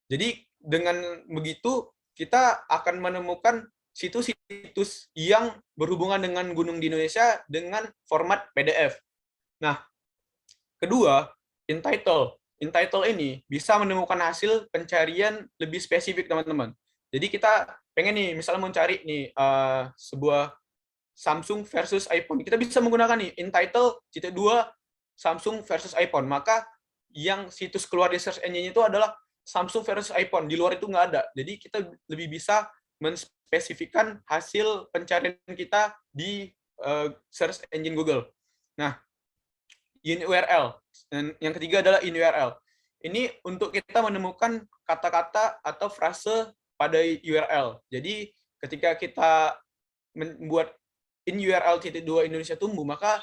jadi dengan begitu kita akan menemukan situs-situs yang berhubungan dengan gunung di Indonesia dengan format PDF. Nah, kedua, entitle. Entitle ini bisa menemukan hasil pencarian lebih spesifik, teman-teman. Jadi kita pengen nih, misalnya mencari nih sebuah Samsung versus iPhone. Kita bisa menggunakan nih entitle -2 Samsung versus iPhone. Maka yang situs keluar di search engine itu adalah Samsung versus iPhone. Di luar itu nggak ada. Jadi kita lebih bisa menspesifikkan hasil pencarian kita di search engine Google. Nah, URL. Dan yang ketiga adalah URL. Ini untuk kita menemukan kata-kata atau frase pada URL. Jadi ketika kita membuat URL -2 Indonesia tumbuh, maka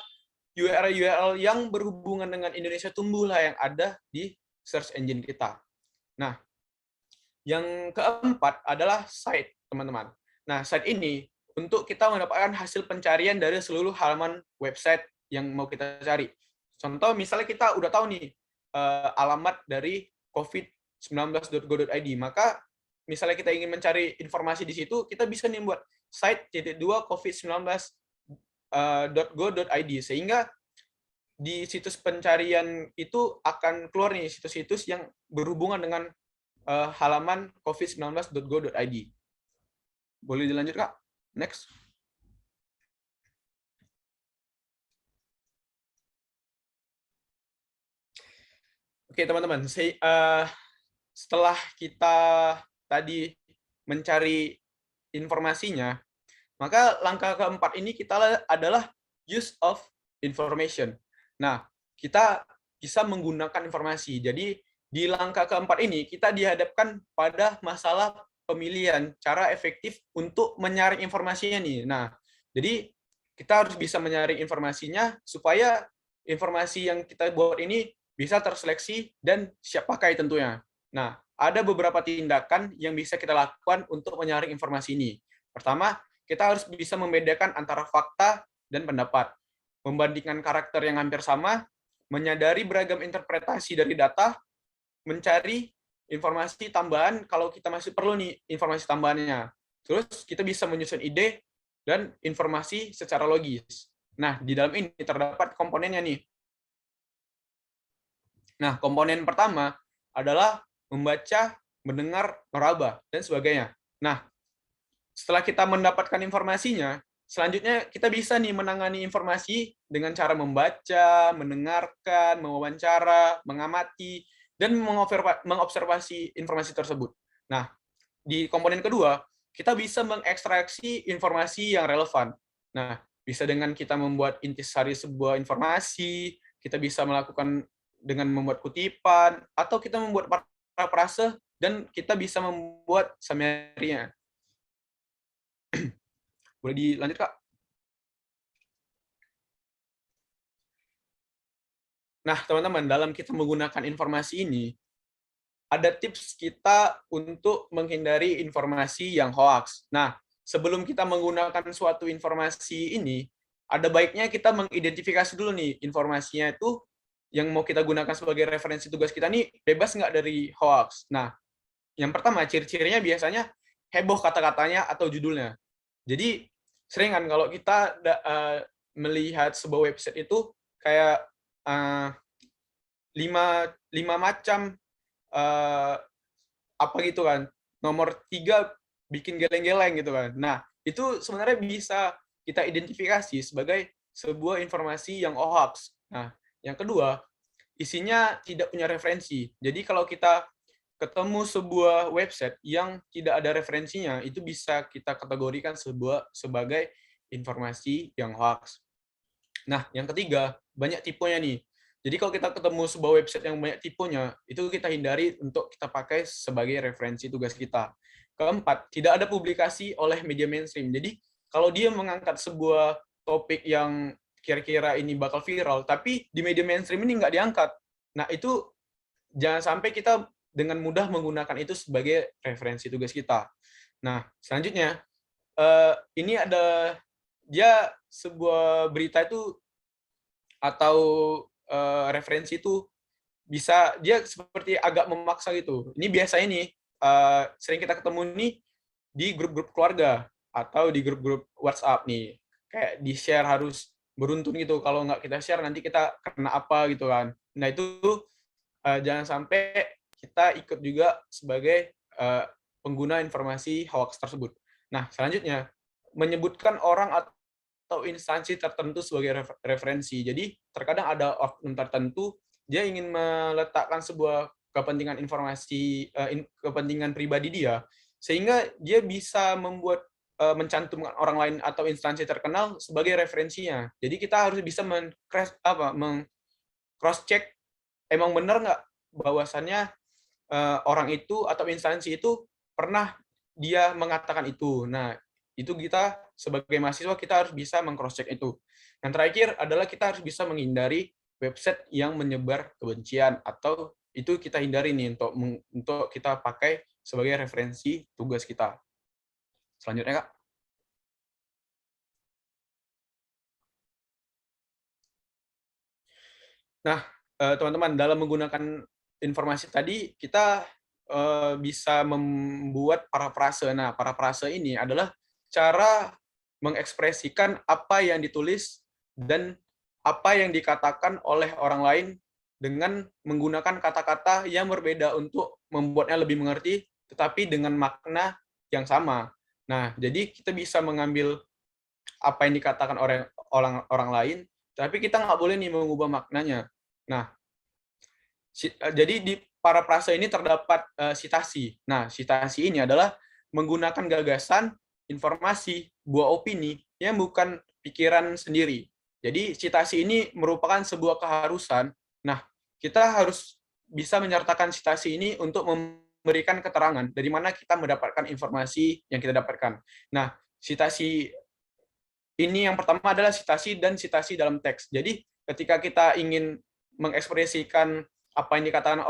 URL yang berhubungan dengan Indonesia tumbuhlah yang ada di search engine kita. Nah, yang keempat adalah site, teman-teman. Nah, site ini untuk kita mendapatkan hasil pencarian dari seluruh halaman website yang mau kita cari. Contoh, misalnya kita udah tahu nih alamat dari covid19.go.id, maka misalnya kita ingin mencari informasi di situ, kita bisa nih buat site -2 covid19.go.id, sehingga di situs pencarian itu akan keluar nih situs-situs yang berhubungan dengan halaman covid19.go.id. Boleh dilanjut, Kak? Next. Oke, teman-teman. Setelah kita tadi mencari informasinya, maka langkah keempat ini kita adalah use of information. Nah, kita bisa menggunakan informasi. Jadi, di langkah keempat ini, kita dihadapkan pada masalah pemilihan cara efektif untuk menyaring informasinya nih. Nah, jadi kita harus bisa menyaring informasinya supaya informasi yang kita buat ini bisa terseleksi dan siap pakai tentunya. Nah, ada beberapa tindakan yang bisa kita lakukan untuk menyaring informasi ini. Pertama, kita harus bisa membedakan antara fakta dan pendapat, membandingkan karakter yang hampir sama, menyadari beragam interpretasi dari data, mencari informasi tambahan kalau kita masih perlu nih informasi tambahannya. Terus kita bisa menyusun ide dan informasi secara logis. Nah, di dalam ini terdapat komponennya nih. Nah, komponen pertama adalah membaca, mendengar, meraba, dan sebagainya. Nah, setelah kita mendapatkan informasinya, selanjutnya kita bisa nih menangani informasi dengan cara membaca, mendengarkan, mewawancara, mengamati, dan mengobservasi informasi tersebut. Nah, di komponen kedua, kita bisa mengekstraksi informasi yang relevan. Nah, bisa dengan kita membuat intisari sebuah informasi, kita bisa melakukan dengan membuat kutipan, atau kita membuat parafrase, dan kita bisa membuat summary-nya. Boleh dilanjut, Kak? Nah, teman-teman, dalam kita menggunakan informasi ini, ada tips kita untuk menghindari informasi yang hoax. Nah, sebelum kita menggunakan suatu informasi ini, ada baiknya kita mengidentifikasi dulu nih informasinya itu yang mau kita gunakan sebagai referensi tugas kita nih bebas nggak dari hoax. Nah, yang pertama, ciri-cirinya biasanya heboh kata-katanya atau judulnya. Jadi, sering kan kalau kita melihat sebuah website itu kayak 5 macam apa gitu kan. Nomor 3 bikin geleng-geleng gitu kan. Nah, itu sebenarnya bisa kita identifikasi sebagai sebuah informasi yang hoax. Nah, yang kedua, isinya tidak punya referensi. Jadi kalau kita ketemu sebuah website yang tidak ada referensinya, itu bisa kita kategorikan sebagai informasi yang hoax. Nah, yang ketiga, banyak tipenya nih. Jadi kalau kita ketemu sebuah website yang banyak tipenya, itu kita hindari untuk kita pakai sebagai referensi tugas kita. Keempat, tidak ada publikasi oleh media mainstream. Jadi kalau dia mengangkat sebuah topik yang kira-kira ini bakal viral, tapi di media mainstream ini nggak diangkat. Nah, itu jangan sampai kita dengan mudah menggunakan itu sebagai referensi tugas kita. Nah, selanjutnya, ini ada dia sebuah berita itu atau referensi itu bisa dia seperti agak memaksa gitu. Ini biasanya nih sering kita ketemu nih di grup-grup keluarga atau di grup-grup WhatsApp nih. Kayak di-share harus beruntun gitu. Kalau nggak kita share nanti kita kena apa gitu kan. Nah itu jangan sampai kita ikut juga sebagai pengguna informasi hoax tersebut. Nah selanjutnya menyebutkan orang atau instansi tertentu sebagai referensi. Jadi terkadang ada oknum tertentu dia ingin meletakkan sebuah kepentingan informasi, kepentingan pribadi dia, sehingga dia bisa membuat mencantumkan orang lain atau instansi terkenal sebagai referensinya. Jadi kita harus bisa cross check emang benar nggak bahwasannya orang itu atau instansi itu pernah dia mengatakan itu. Nah, itu kita sebagai mahasiswa kita harus bisa meng-cross check itu. Yang terakhir adalah kita harus bisa menghindari website yang menyebar kebencian atau itu kita hindari nih untuk kita pakai sebagai referensi tugas kita. Selanjutnya, Kak. Nah, teman-teman, dalam menggunakan informasi tadi kita bisa membuat parafrase. Nah, parafrase ini adalah cara mengekspresikan apa yang ditulis dan apa yang dikatakan oleh orang lain dengan menggunakan kata-kata yang berbeda untuk membuatnya lebih mengerti, tetapi dengan makna yang sama. Nah, jadi kita bisa mengambil apa yang dikatakan oleh orang lain, tapi kita nggak boleh nih mengubah maknanya. Nah, jadi di parafrase ini terdapat sitasi. Nah, sitasi ini adalah menggunakan gagasan, informasi, buah opini yang bukan pikiran sendiri. Jadi sitasi ini merupakan sebuah keharusan. Nah, kita harus bisa menyertakan sitasi ini untuk memberikan keterangan dari mana kita mendapatkan informasi yang kita dapatkan. Nah, sitasi ini yang pertama adalah sitasi dan sitasi dalam teks. Jadi ketika kita ingin mengekspresikan apa yang dikatakan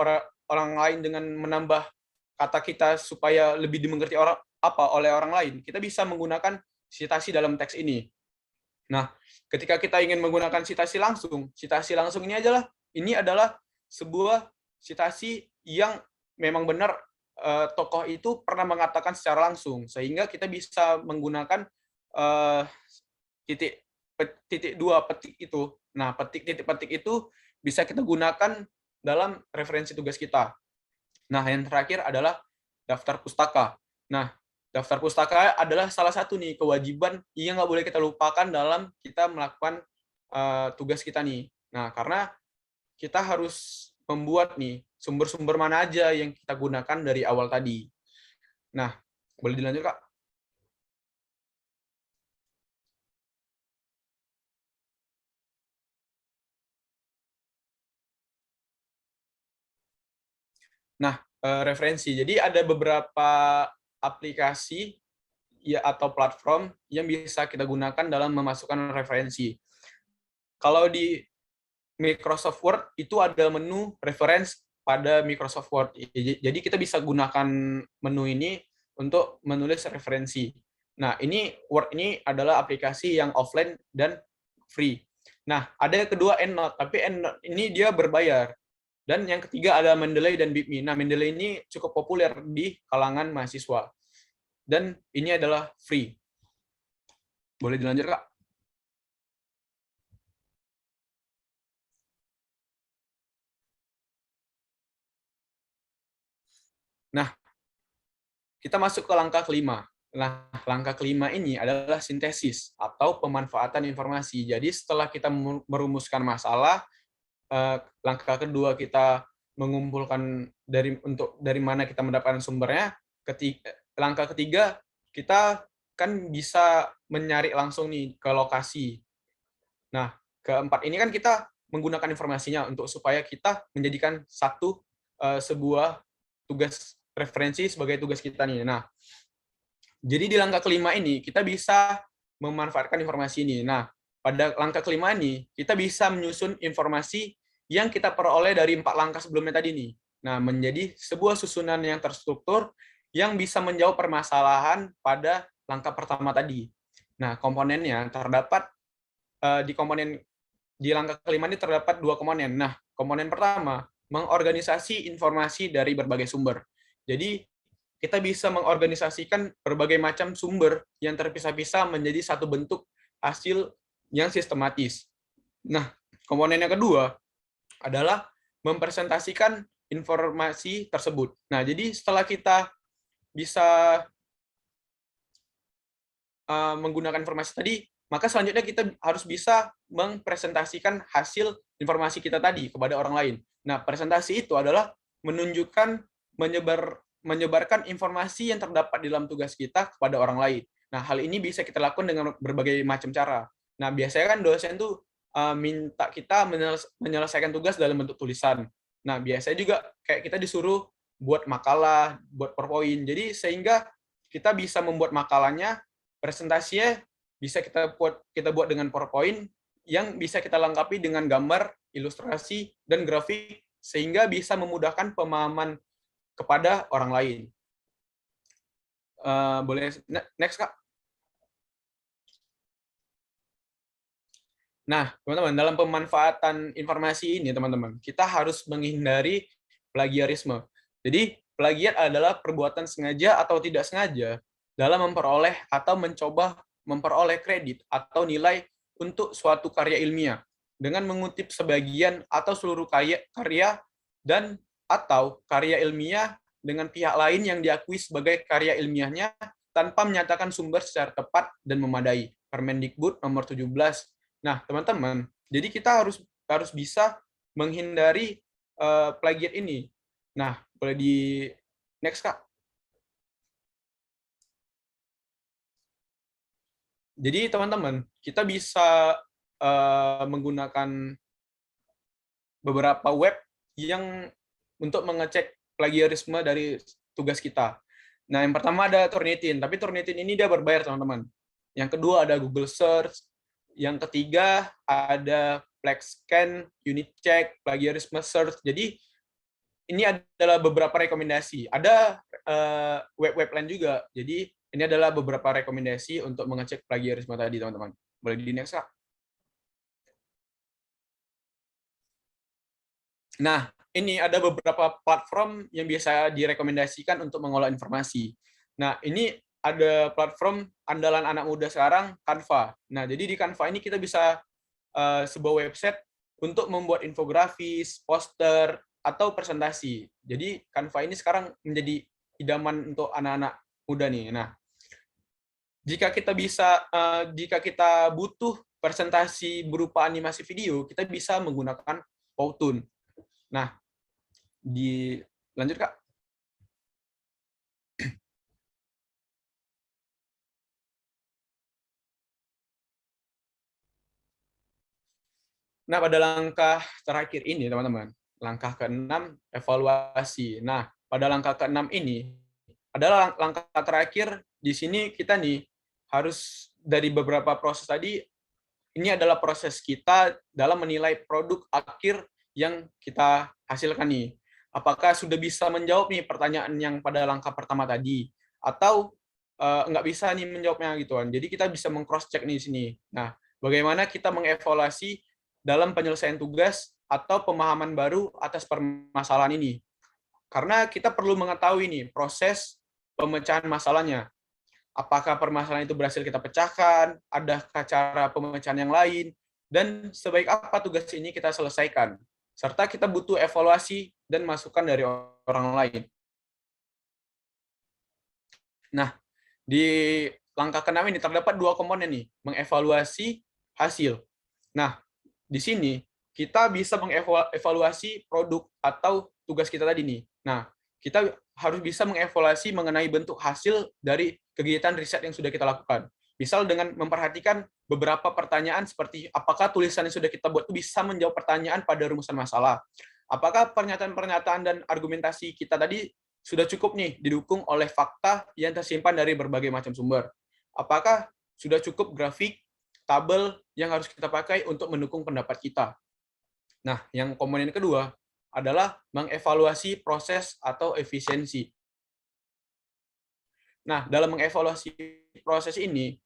orang lain dengan menambah kata kita supaya lebih dimengerti oleh orang lain, kita bisa menggunakan sitasi dalam teks ini. Nah, ketika kita ingin menggunakan sitasi langsung ini adalah sebuah sitasi yang memang benar tokoh itu pernah mengatakan secara langsung, sehingga kita bisa menggunakan titik 2 petik itu. Nah, titik itu bisa kita gunakan dalam referensi tugas kita. Nah, yang terakhir adalah daftar pustaka. Nah, Daftar pustaka adalah salah satu nih kewajiban yang nggak boleh kita lupakan dalam kita melakukan tugas kita nih. Nah, karena kita harus membuat nih sumber-sumber mana aja yang kita gunakan dari awal tadi. Nah, boleh dilanjut, Kak? Nah, referensi. Jadi ada beberapa aplikasi ya atau platform yang bisa kita gunakan dalam memasukkan referensi. Kalau di Microsoft Word itu ada menu reference pada Microsoft Word. Jadi kita bisa gunakan menu ini untuk menulis referensi. Nah, ini Word ini adalah aplikasi yang offline dan free. Nah, ada yang kedua EndNote, tapi EndNote ini dia berbayar. Dan yang ketiga ada Mendeley dan BitMe. Nah, Mendeley ini cukup populer di kalangan mahasiswa. Dan ini adalah free. Boleh dilanjut, Kak? Nah, kita masuk ke langkah kelima. Nah, langkah kelima ini adalah sintesis atau pemanfaatan informasi. Jadi setelah kita merumuskan masalah, langkah kedua kita mengumpulkan dari mana kita mendapatkan sumbernya. Langkah ketiga kita kan bisa mencari langsung nih ke lokasi. Nah, keempat ini kan kita menggunakan informasinya untuk supaya kita menjadikan sebuah tugas referensi sebagai tugas kita nih. Nah, jadi di langkah kelima ini kita bisa memanfaatkan informasi ini. Nah, pada langkah kelima ini kita bisa menyusun informasi yang kita peroleh dari 4 langkah sebelumnya tadi nih. Nah, menjadi sebuah susunan yang terstruktur yang bisa menjawab permasalahan pada langkah pertama tadi. Nah, komponennya terdapat di langkah kelima ini terdapat 2 komponen. Nah, komponen pertama mengorganisasi informasi dari berbagai sumber. Jadi kita bisa mengorganisasikan berbagai macam sumber yang terpisah-pisah menjadi satu bentuk hasil yang sistematis. Nah, komponen yang kedua adalah mempresentasikan informasi tersebut. Nah, jadi setelah kita bisa menggunakan informasi tadi, maka selanjutnya kita harus bisa mempresentasikan hasil informasi kita tadi kepada orang lain. Nah, presentasi itu adalah menunjukkan, menyebarkan informasi yang terdapat di dalam tugas kita kepada orang lain. Nah, hal ini bisa kita lakukan dengan berbagai macam cara. Nah, biasanya kan dosen tuh minta kita menyelesaikan tugas dalam bentuk tulisan. Nah, biasanya juga kayak kita disuruh buat makalah, buat PowerPoint. Jadi sehingga kita bisa membuat makalahnya, presentasinya bisa kita buat dengan PowerPoint yang bisa kita lengkapi dengan gambar, ilustrasi, dan grafik sehingga bisa memudahkan pemahaman kepada orang lain. Boleh next, Kak? Nah, teman-teman, dalam pemanfaatan informasi ini, teman-teman, kita harus menghindari plagiarisme. Jadi, plagiat adalah perbuatan sengaja atau tidak sengaja dalam memperoleh atau mencoba memperoleh kredit atau nilai untuk suatu karya ilmiah dengan mengutip sebagian atau seluruh karya dan atau karya ilmiah dengan pihak lain yang diakui sebagai karya ilmiahnya tanpa menyatakan sumber secara tepat dan memadai. Permendikbud nomor 17. Nah, teman-teman, jadi kita harus bisa menghindari plagiat ini. Nah, boleh di next, Kak. Jadi teman-teman, kita bisa menggunakan beberapa web yang untuk mengecek plagiarisme dari tugas kita. Nah, yang pertama ada Turnitin, tapi Turnitin ini dia berbayar, teman-teman. Yang kedua ada Google Search, yang ketiga ada Plexscan, UniCheck, Plagiarisme Search. Jadi ini adalah beberapa rekomendasi. Ada web-web lain juga. Jadi ini adalah beberapa rekomendasi untuk mengecek plagiarisme tadi, teman-teman. Boleh di next, Kak? Nah, ini ada beberapa platform yang biasa direkomendasikan untuk mengolah informasi. Nah, ini ada platform andalan anak muda sekarang, Canva. Nah, jadi di Canva ini kita bisa sebuah website untuk membuat infografis, poster, atau presentasi. Jadi Canva ini sekarang menjadi idaman untuk anak-anak muda nih. Nah, Jika kita butuh presentasi berupa animasi video, kita bisa menggunakan Powtoon. Nah, lanjut Kak. Nah, pada langkah terakhir ini, teman-teman, langkah ke-6, evaluasi. Nah, pada langkah ke-6 ini, adalah langkah terakhir di sini kita nih, harus dari beberapa proses tadi, ini adalah proses kita dalam menilai produk akhir yang kita hasilkan nih. Apakah sudah bisa menjawab nih pertanyaan yang pada langkah pertama tadi, atau nggak bisa nih menjawabnya gitu kan. Jadi kita bisa meng-cross check nih di sini. Nah, bagaimana kita mengevaluasi dalam penyelesaian tugas atau pemahaman baru atas permasalahan ini. Karena kita perlu mengetahui nih proses pemecahan masalahnya. Apakah permasalahan itu berhasil kita pecahkan, adakah cara pemecahan yang lain, dan sebaik apa tugas ini kita selesaikan. Serta kita butuh evaluasi dan masukan dari orang lain. Nah, di langkah ke-6 ini terdapat 2 komponen nih, mengevaluasi hasil. Nah, di sini kita bisa mengevaluasi produk atau tugas kita tadi nih. Nah, kita harus bisa mengevaluasi mengenai bentuk hasil dari kegiatan riset yang sudah kita lakukan. Misal dengan memperhatikan beberapa pertanyaan seperti apakah tulisan yang sudah kita buat itu bisa menjawab pertanyaan pada rumusan masalah. Apakah pernyataan-pernyataan dan argumentasi kita tadi sudah cukup nih didukung oleh fakta yang tersimpan dari berbagai macam sumber. Apakah sudah cukup grafik, tabel yang harus kita pakai untuk mendukung pendapat kita. Nah, yang komponen kedua adalah mengevaluasi proses atau efisiensi. Nah, dalam mengevaluasi proses ini,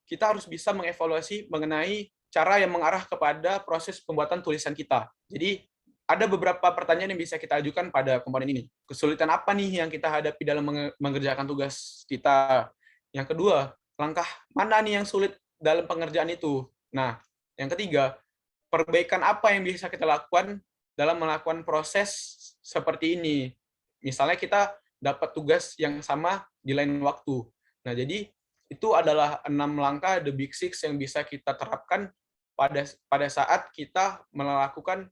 kita harus bisa mengevaluasi mengenai cara yang mengarah kepada proses pembuatan tulisan kita. Jadi, ada beberapa pertanyaan yang bisa kita ajukan pada komponen ini. Kesulitan apa nih yang kita hadapi dalam mengerjakan tugas kita? Yang kedua, langkah mana nih yang sulit dalam pengerjaan itu? Nah, yang ketiga, perbaikan apa yang bisa kita lakukan dalam melakukan proses seperti ini? Misalnya kita dapat tugas yang sama di lain waktu. Nah, jadi itu adalah 6 langkah the big six yang bisa kita terapkan pada saat kita melakukan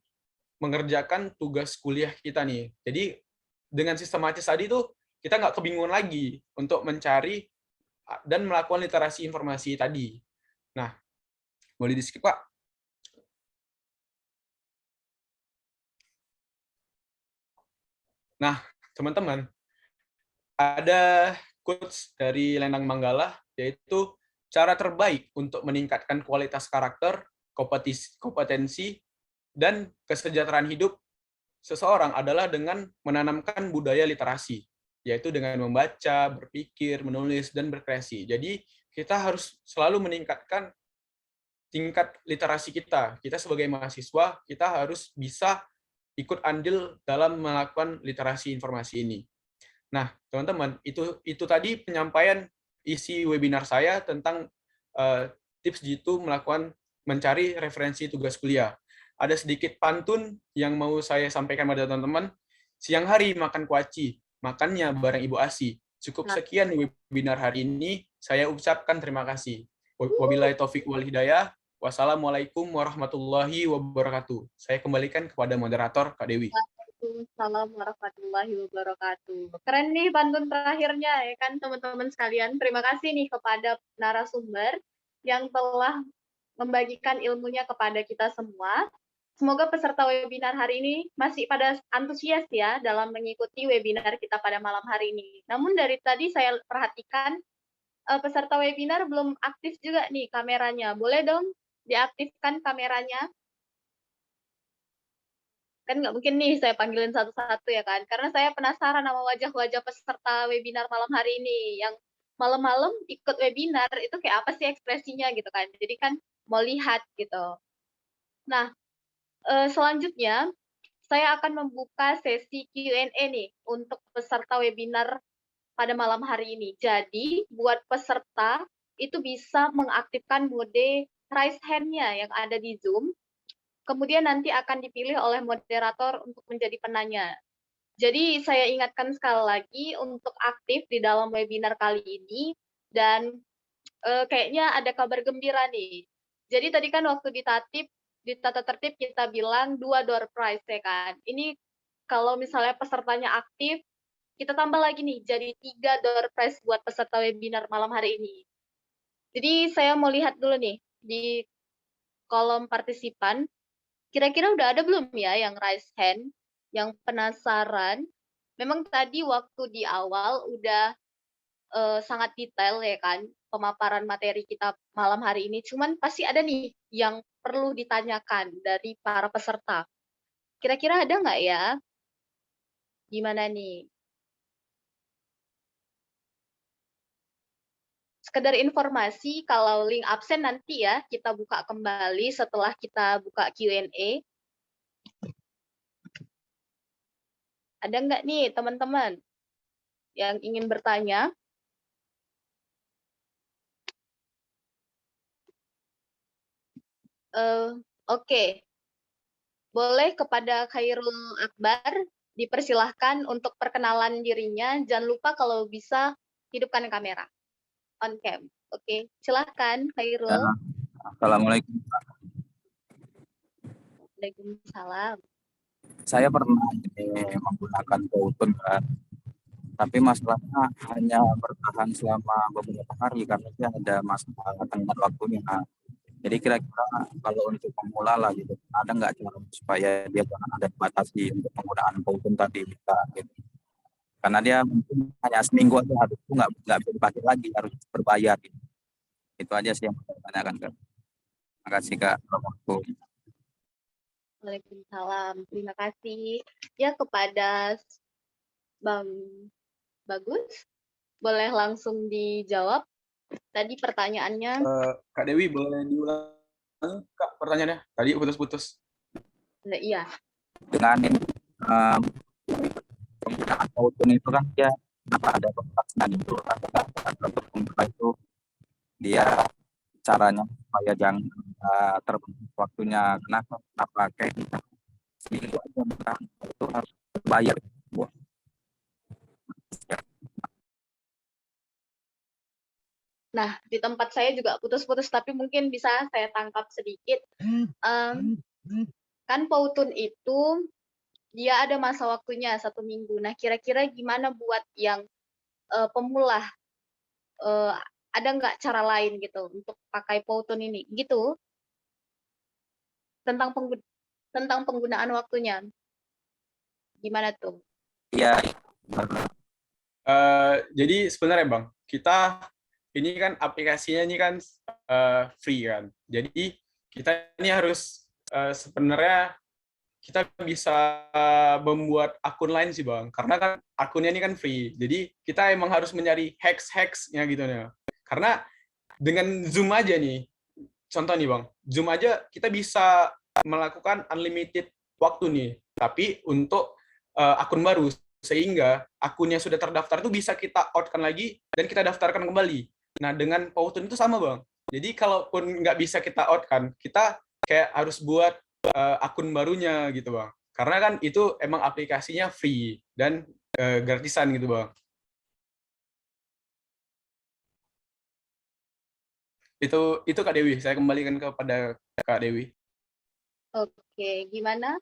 mengerjakan tugas kuliah kita nih. Jadi dengan sistematis tadi tuh kita nggak kebingungan lagi untuk mencari dan melakukan literasi informasi tadi. Nah, boleh di-skip, Pak? Nah, teman-teman, ada quotes dari Lendang Manggala, yaitu cara terbaik untuk meningkatkan kualitas karakter, kompetensi, dan kesejahteraan hidup seseorang adalah dengan menanamkan budaya literasi, yaitu dengan membaca, berpikir, menulis, dan berkreasi. Jadi, kita harus selalu meningkatkan tingkat literasi kita. Kita sebagai mahasiswa, kita harus bisa ikut andil dalam melakukan literasi informasi ini. Nah, teman-teman, itu tadi penyampaian isi webinar saya tentang tips jitu mencari referensi tugas kuliah. Ada sedikit pantun yang mau saya sampaikan pada teman-teman. Siang hari makan kuaci, makannya bareng Ibu Asi. Cukup sekian webinar hari ini. Saya ucapkan terima kasih. Wabillahi taufik wal hidayah. Wassalamualaikum warahmatullahi wabarakatuh. Saya kembalikan kepada moderator Kak Dewi. Waalaikumsalam warahmatullahi wabarakatuh. Keren nih pantun terakhirnya ya kan teman-teman sekalian. Terima kasih nih kepada narasumber yang telah membagikan ilmunya kepada kita semua. Semoga peserta webinar hari ini masih pada antusias ya dalam mengikuti webinar kita pada malam hari ini. Namun dari tadi saya perhatikan peserta webinar belum aktif juga nih kameranya. Boleh dong diaktifkan kameranya? Kan nggak mungkin nih saya panggilin satu-satu ya kan, karena saya penasaran sama wajah-wajah peserta webinar malam hari ini, yang malam-malam ikut webinar itu kayak apa sih ekspresinya gitu kan, jadi kan mau lihat gitu. Nah, selanjutnya saya akan membuka sesi Q&A nih untuk peserta webinar pada malam hari ini. Jadi buat peserta itu bisa mengaktifkan mode raise hand-nya yang ada di Zoom. Kemudian nanti akan dipilih oleh moderator untuk menjadi penanya. Jadi saya ingatkan sekali lagi untuk aktif di dalam webinar kali ini dan kayaknya ada kabar gembira nih. Jadi tadi kan waktu di tata tertib kita bilang 2 door prize ya kan. Ini kalau misalnya pesertanya aktif, kita tambah lagi nih jadi 3 door prize buat peserta webinar malam hari ini. Jadi saya mau lihat dulu nih di kolom partisipan, kira-kira udah ada belum ya yang raise hand, yang penasaran? Memang tadi waktu di awal udah sangat detail ya kan, pemaparan materi kita malam hari ini, cuman pasti ada nih yang perlu ditanyakan dari para peserta. Kira-kira ada nggak ya? Gimana nih? Sekedar informasi, kalau link absen nanti ya kita buka kembali setelah kita buka Q&A. Ada nggak nih teman-teman yang ingin bertanya? Oke. Boleh kepada Khairul Akbar, dipersilahkan untuk perkenalan dirinya. Jangan lupa kalau bisa hidupkan kamera. On cam. Oke, silahkan Ya, Khairul. Assalamualaikum. Waalaikumsalam. Saya pernah menggunakan Powtoon kan, tapi masalahnya hanya bertahan selama beberapa hari karena dia ada masalah tenggat waktunya. Jadi kira-kira kalau untuk pemula lah gitu, ada nggak cara supaya dia jangan ada batasi untuk penggunaan Powtoon tadi kita gitu. Karena dia mungkin hanya seminggu aja habis itu nggak bisa dipakai lagi, harus berbayar gitu. Itu aja sih yang saya tanyakan Kak. Terima kasih Kak. Waktu. Waalaikumsalam. Terima kasih. Ya, kepada Bang Bagus, boleh langsung dijawab. Tadi pertanyaannya. Kak Dewi, boleh diulang Kak pertanyaannya? Tadi putus-putus. Iya. Dengan ini, penggunaan Powtoon itu kan dia ada batasnya gitu. Untuk pembuka itu dia caranya supaya jangan terbatas waktunya, kenapa kayak kita seminggu aja bukan itu harus bayar. Nah, di tempat saya juga putus-putus, tapi mungkin bisa saya tangkap sedikit. Kan Powtoon itu dia ada masa waktunya 1 minggu. Nah, kira-kira gimana buat yang pemula? Ada nggak cara lain gitu untuk pakai Powtoon ini? Gitu. Tentang penggunaan waktunya. Gimana tuh? Iya. Jadi sebenarnya Bang, kita ini kan aplikasinya ini kan free kan. Jadi kita ini harus sebenarnya kita bisa membuat akun lain sih Bang. Karena kan akunnya ini kan free. Jadi kita emang harus mencari hacks-hacksnya gitu ya. Karena dengan Zoom aja nih, contoh nih Bang, Zoom aja kita bisa melakukan unlimited waktu nih. Tapi untuk akun baru, sehingga akun yang sudah terdaftar itu bisa kita out-kan lagi dan kita daftarkan kembali. Nah, dengan Powtoon itu sama, Bang. Jadi, kalaupun nggak bisa kita out-kan, kita kayak harus buat akun barunya gitu, Bang. Karena kan itu emang aplikasinya free dan gratisan gitu, Bang. Itu Kak Dewi, saya kembalikan kepada Kak Dewi. Oke, gimana?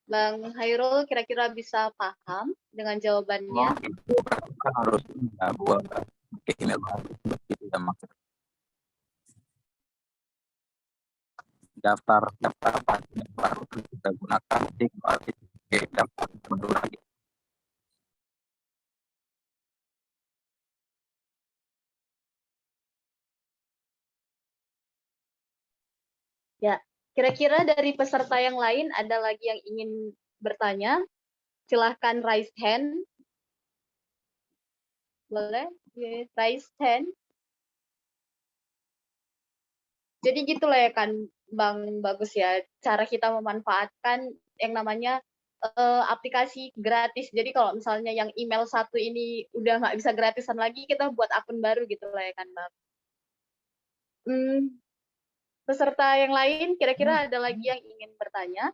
Bang Hairul kira-kira bisa paham dengan jawabannya? Itu kan harus buat email baru gitu ya maksudnya. Daftar apa baru kita gunakan nanti daftar mundur lagi. Ya, kira-kira dari peserta yang lain ada lagi yang ingin bertanya? Silahkan raise hand. Boleh? Raise hand. Jadi gitulah ya kan, Bang Bagus ya, cara kita memanfaatkan yang namanya aplikasi gratis. Jadi kalau misalnya yang email satu ini udah nggak bisa gratisan lagi, kita buat akun baru gitu lah ya kan, Bang. Peserta yang lain, kira-kira ada lagi yang ingin bertanya?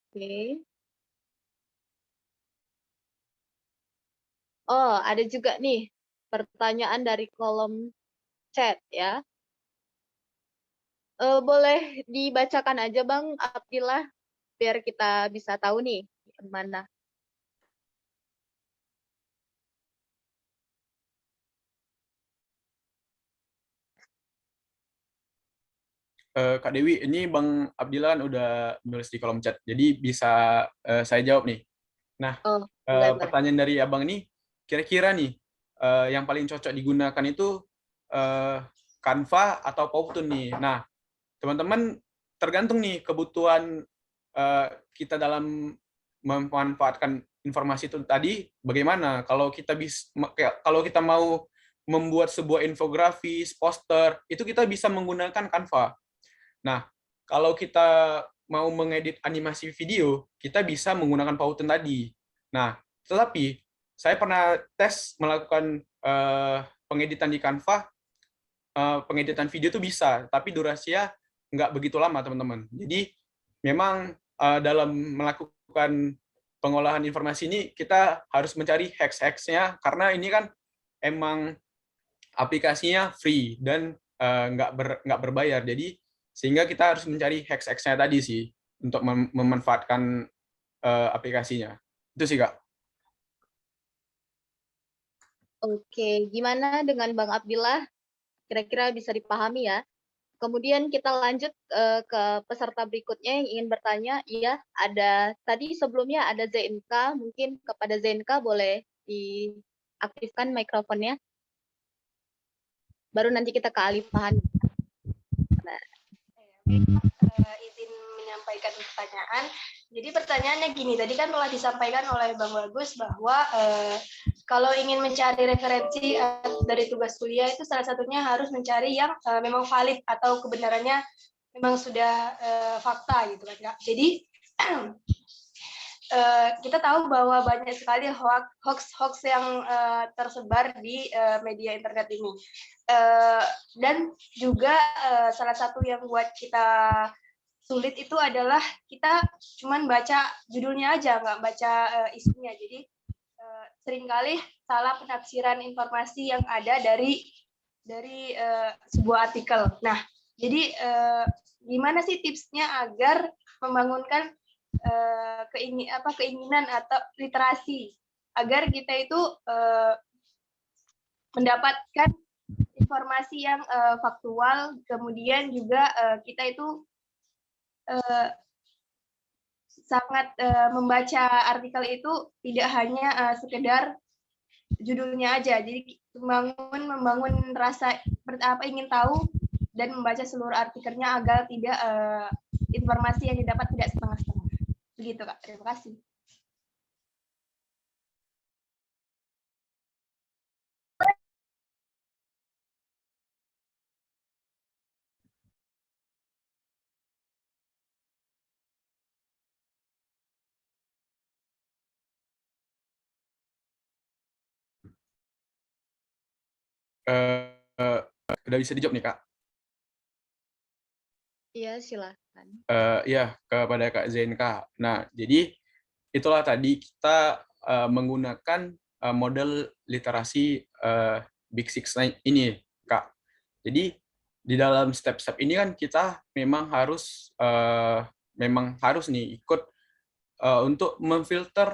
Oke. Oh, ada juga nih pertanyaan dari kolom chat ya. Boleh dibacakan aja Bang Abdillah biar kita bisa tahu nih yang mana. Kak Dewi, ini Bang Abdillah kan udah nulis di kolom chat, jadi bisa saya jawab nih. Nah, Oh, boleh. pertanyaan dari Abang ini, kira-kira nih, yang paling cocok digunakan itu Canva atau Powtoon nih. Nah, teman-teman tergantung nih kebutuhan kita dalam memanfaatkan informasi itu tadi bagaimana. Kalau kita mau membuat sebuah infografis, poster, itu kita bisa menggunakan Canva. Nah, kalau kita mau mengedit animasi video, kita bisa menggunakan Powtoon tadi. Nah, tetapi saya pernah tes melakukan pengeditan di Canva, pengeditan video itu bisa, tapi durasinya nggak begitu lama, teman-teman. Jadi, memang dalam melakukan pengolahan informasi ini, kita harus mencari hacks-hacksnya, karena ini kan emang aplikasinya free dan nggak berbayar. Jadi sehingga kita harus mencari hacks-hacksnya tadi sih untuk memanfaatkan aplikasinya. Itu sih Kak. Oke, gimana dengan Bang Abdillah? Kira-kira bisa dipahami ya? Kemudian kita lanjut ke peserta berikutnya yang ingin bertanya. Iya, ada tadi sebelumnya ada ZNK, mungkin kepada ZNK boleh diaktifkan mikrofonnya. Baru nanti kita ke Alifahan. Izin menyampaikan pertanyaan. Jadi pertanyaannya gini, tadi kan telah disampaikan oleh Bang Bagus bahwa kalau ingin mencari referensi dari tugas kuliah itu salah satunya harus mencari yang memang valid atau kebenarannya memang sudah fakta gitu kan Kak. Jadi kita tahu bahwa banyak sekali hoax yang tersebar di media internet ini. Dan juga salah satu yang buat kita sulit itu adalah kita cuman baca judulnya aja, nggak baca isinya. Jadi seringkali salah penafsiran informasi yang ada dari sebuah artikel. Nah, jadi gimana sih tipsnya agar membangunkan keinginan atau literasi agar kita itu mendapatkan informasi yang faktual, kemudian juga kita itu sangat membaca artikel itu tidak hanya sekedar judulnya aja, jadi membangun rasa ingin tahu dan membaca seluruh artikelnya agar tidak informasi yang didapat tidak setengah-setengah. Begitu Kak, terima kasih. Udah bisa dijawab nih Kak. Iya, silakan. Ya, kepada Kak ZNK. Nah, jadi itulah tadi kita menggunakan model literasi Big Six ini, Kak. Jadi di dalam step-step ini kan kita memang harus nih ikut untuk memfilter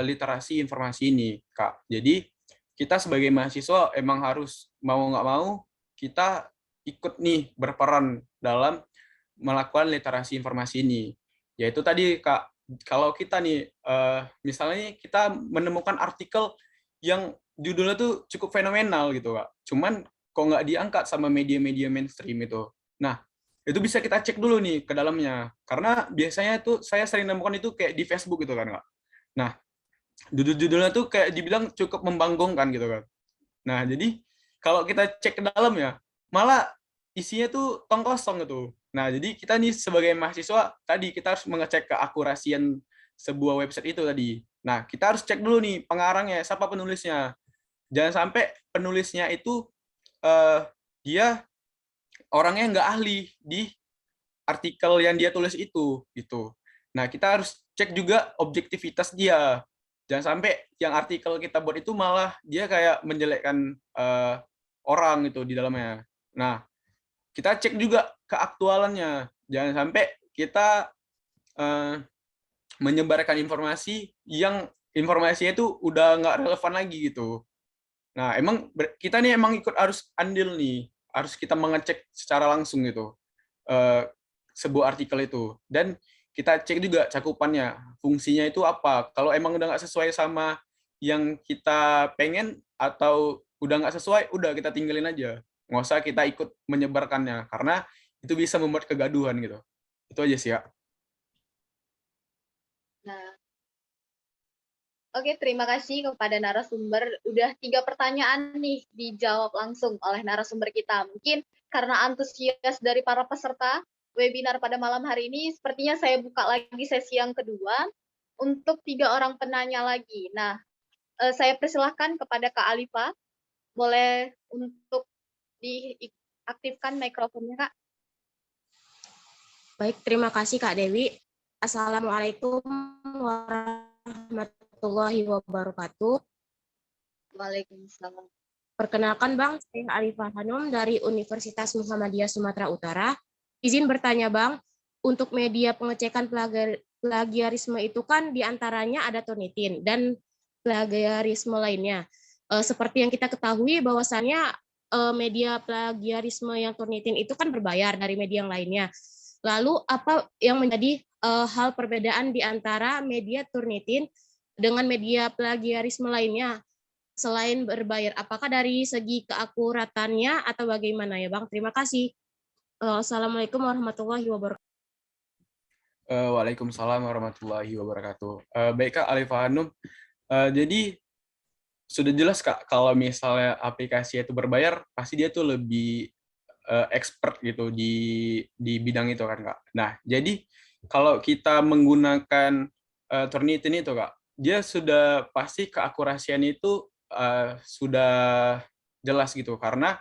literasi informasi ini, Kak. Jadi kita sebagai mahasiswa emang harus mau nggak mau kita ikut nih berperan dalam melakukan literasi informasi ini. Yaitu tadi Kak, kalau kita nih misalnya kita menemukan artikel yang judulnya tuh cukup fenomenal gitu Kak. Cuman kok nggak diangkat sama media-media mainstream itu. Nah, itu bisa kita cek dulu nih ke dalamnya. Karena biasanya tuh saya sering nemukan itu kayak di Facebook gitu kan Kak. Nah, judul-judulnya tuh kayak dibilang cukup membanggongkan gitu kan. Nah, jadi kalau kita cek ke dalam ya, malah isinya tuh tong kosong gitu. Nah, jadi kita nih sebagai mahasiswa, tadi kita harus mengecek keakurasian sebuah website itu tadi. Nah, kita harus cek dulu nih pengarangnya, siapa penulisnya. Jangan sampai penulisnya itu dia orangnya nggak ahli di artikel yang dia tulis itu gitu. Nah, kita harus cek juga objektivitas dia. Jangan sampai yang artikel kita buat itu malah dia kayak menjelekkan orang itu di dalamnya. Nah, kita cek juga keaktualannya. Jangan sampai kita menyebarkan informasi yang informasinya itu udah nggak relevan lagi gitu. Nah, emang kita nih emang ikut harus andil nih, harus kita mengecek secara langsung gitu sebuah artikel itu, dan kita cek juga cakupannya, fungsinya itu apa. Kalau emang udah nggak sesuai sama yang kita pengen atau udah nggak sesuai, udah kita tinggalin aja, nggak usah kita ikut menyebarkannya, karena itu bisa membuat kegaduhan gitu. Itu aja sih ya. Nah, oke, terima kasih kepada narasumber. Udah 3 pertanyaan nih dijawab langsung oleh narasumber kita. Mungkin karena antusias dari para peserta webinar pada malam hari ini, sepertinya saya buka lagi sesi yang kedua untuk 3 orang penanya lagi. Nah, saya persilahkan kepada Kak Alifa. Boleh untuk diaktifkan mikrofonnya, Kak. Baik, terima kasih Kak Dewi. Assalamualaikum warahmatullahi wabarakatuh. Waalaikumsalam. Perkenalkan Bang, saya Alifah Hanum dari Universitas Muhammadiyah Sumatera Utara. Izin bertanya Bang, untuk media pengecekan plagiarisme itu kan diantaranya ada Turnitin dan plagiarisme lainnya. Seperti yang kita ketahui bahwasannya media plagiarisme yang Turnitin itu kan berbayar dari media yang lainnya. Lalu apa yang menjadi hal perbedaan di antara media Turnitin dengan media plagiarisme lainnya selain berbayar? Apakah dari segi keakuratannya atau bagaimana ya Bang? Terima kasih. Assalamualaikum warahmatullahi wabarakatuh. Waalaikumsalam warahmatullahi wabarakatuh. Baik Kak Alifah Hanum, jadi sudah jelas Kak, kalau misalnya aplikasi itu berbayar, pasti dia tuh lebih expert gitu di bidang itu kan Kak. Nah, jadi kalau kita menggunakan Turnitin itu Kak, dia sudah pasti keakurasian itu sudah jelas gitu, karena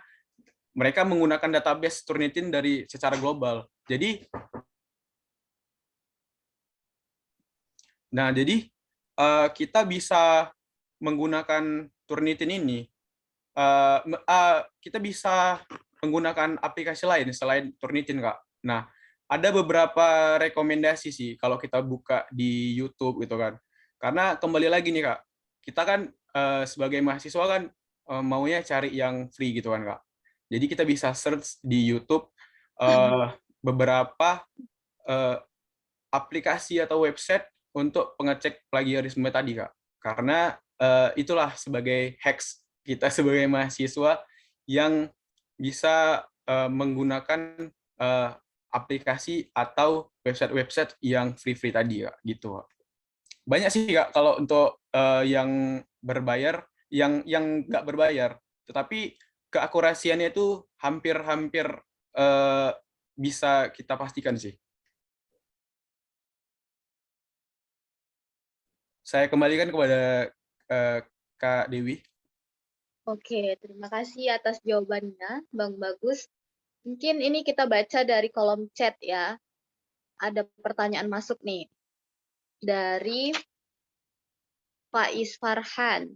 mereka menggunakan database Turnitin dari secara global. Jadi kita bisa menggunakan Turnitin ini, kita bisa menggunakan aplikasi lain selain Turnitin, Kak. Nah, ada beberapa rekomendasi sih kalau kita buka di YouTube gitu kan. Karena kembali lagi nih, Kak, kita kan sebagai mahasiswa kan maunya cari yang free gitu kan, Kak. Jadi kita bisa search di YouTube beberapa aplikasi atau website untuk pengecek plagiarisme tadi, Kak. Karena itulah sebagai hacks kita sebagai mahasiswa yang bisa menggunakan aplikasi atau website-website yang free-free tadi, Kak. Gitu. Banyak sih, Kak, kalau untuk yang berbayar, yang nggak berbayar. Tetapi keakurasiannya itu hampir-hampir bisa kita pastikan sih. Saya kembalikan kepada Kak Dewi. Oke, terima kasih atas jawabannya, Bang Bagus. Mungkin ini kita baca dari kolom chat ya. Ada pertanyaan masuk nih. Dari Faiz Farhan.